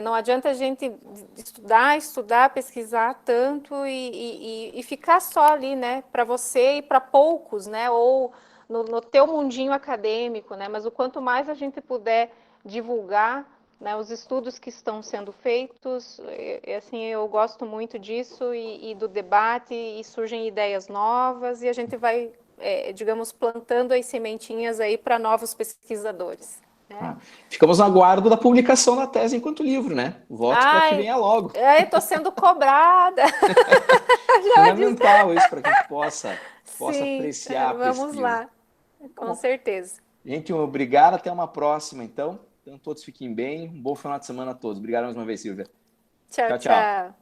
Não adianta a gente estudar, pesquisar tanto e ficar só ali, né, para você e para poucos, né, ou no teu mundinho acadêmico, né, mas o quanto mais a gente puder divulgar, né, os estudos que estão sendo feitos, assim, eu gosto muito disso e do debate, e surgem ideias novas e a gente vai, digamos, plantando as sementinhas aí para novos pesquisadores. Né? Ficamos no aguardo da publicação da tese enquanto livro, né? Votos para que venha logo. Estou sendo cobrada. Fundamental isso para que a gente possa apreciar a pesquisa. Vamos lá, com certeza. Gente, obrigado, até uma próxima, então. Então, todos fiquem bem. Um bom final de semana a todos. Obrigado mais uma vez, Silvia. Tchau, tchau.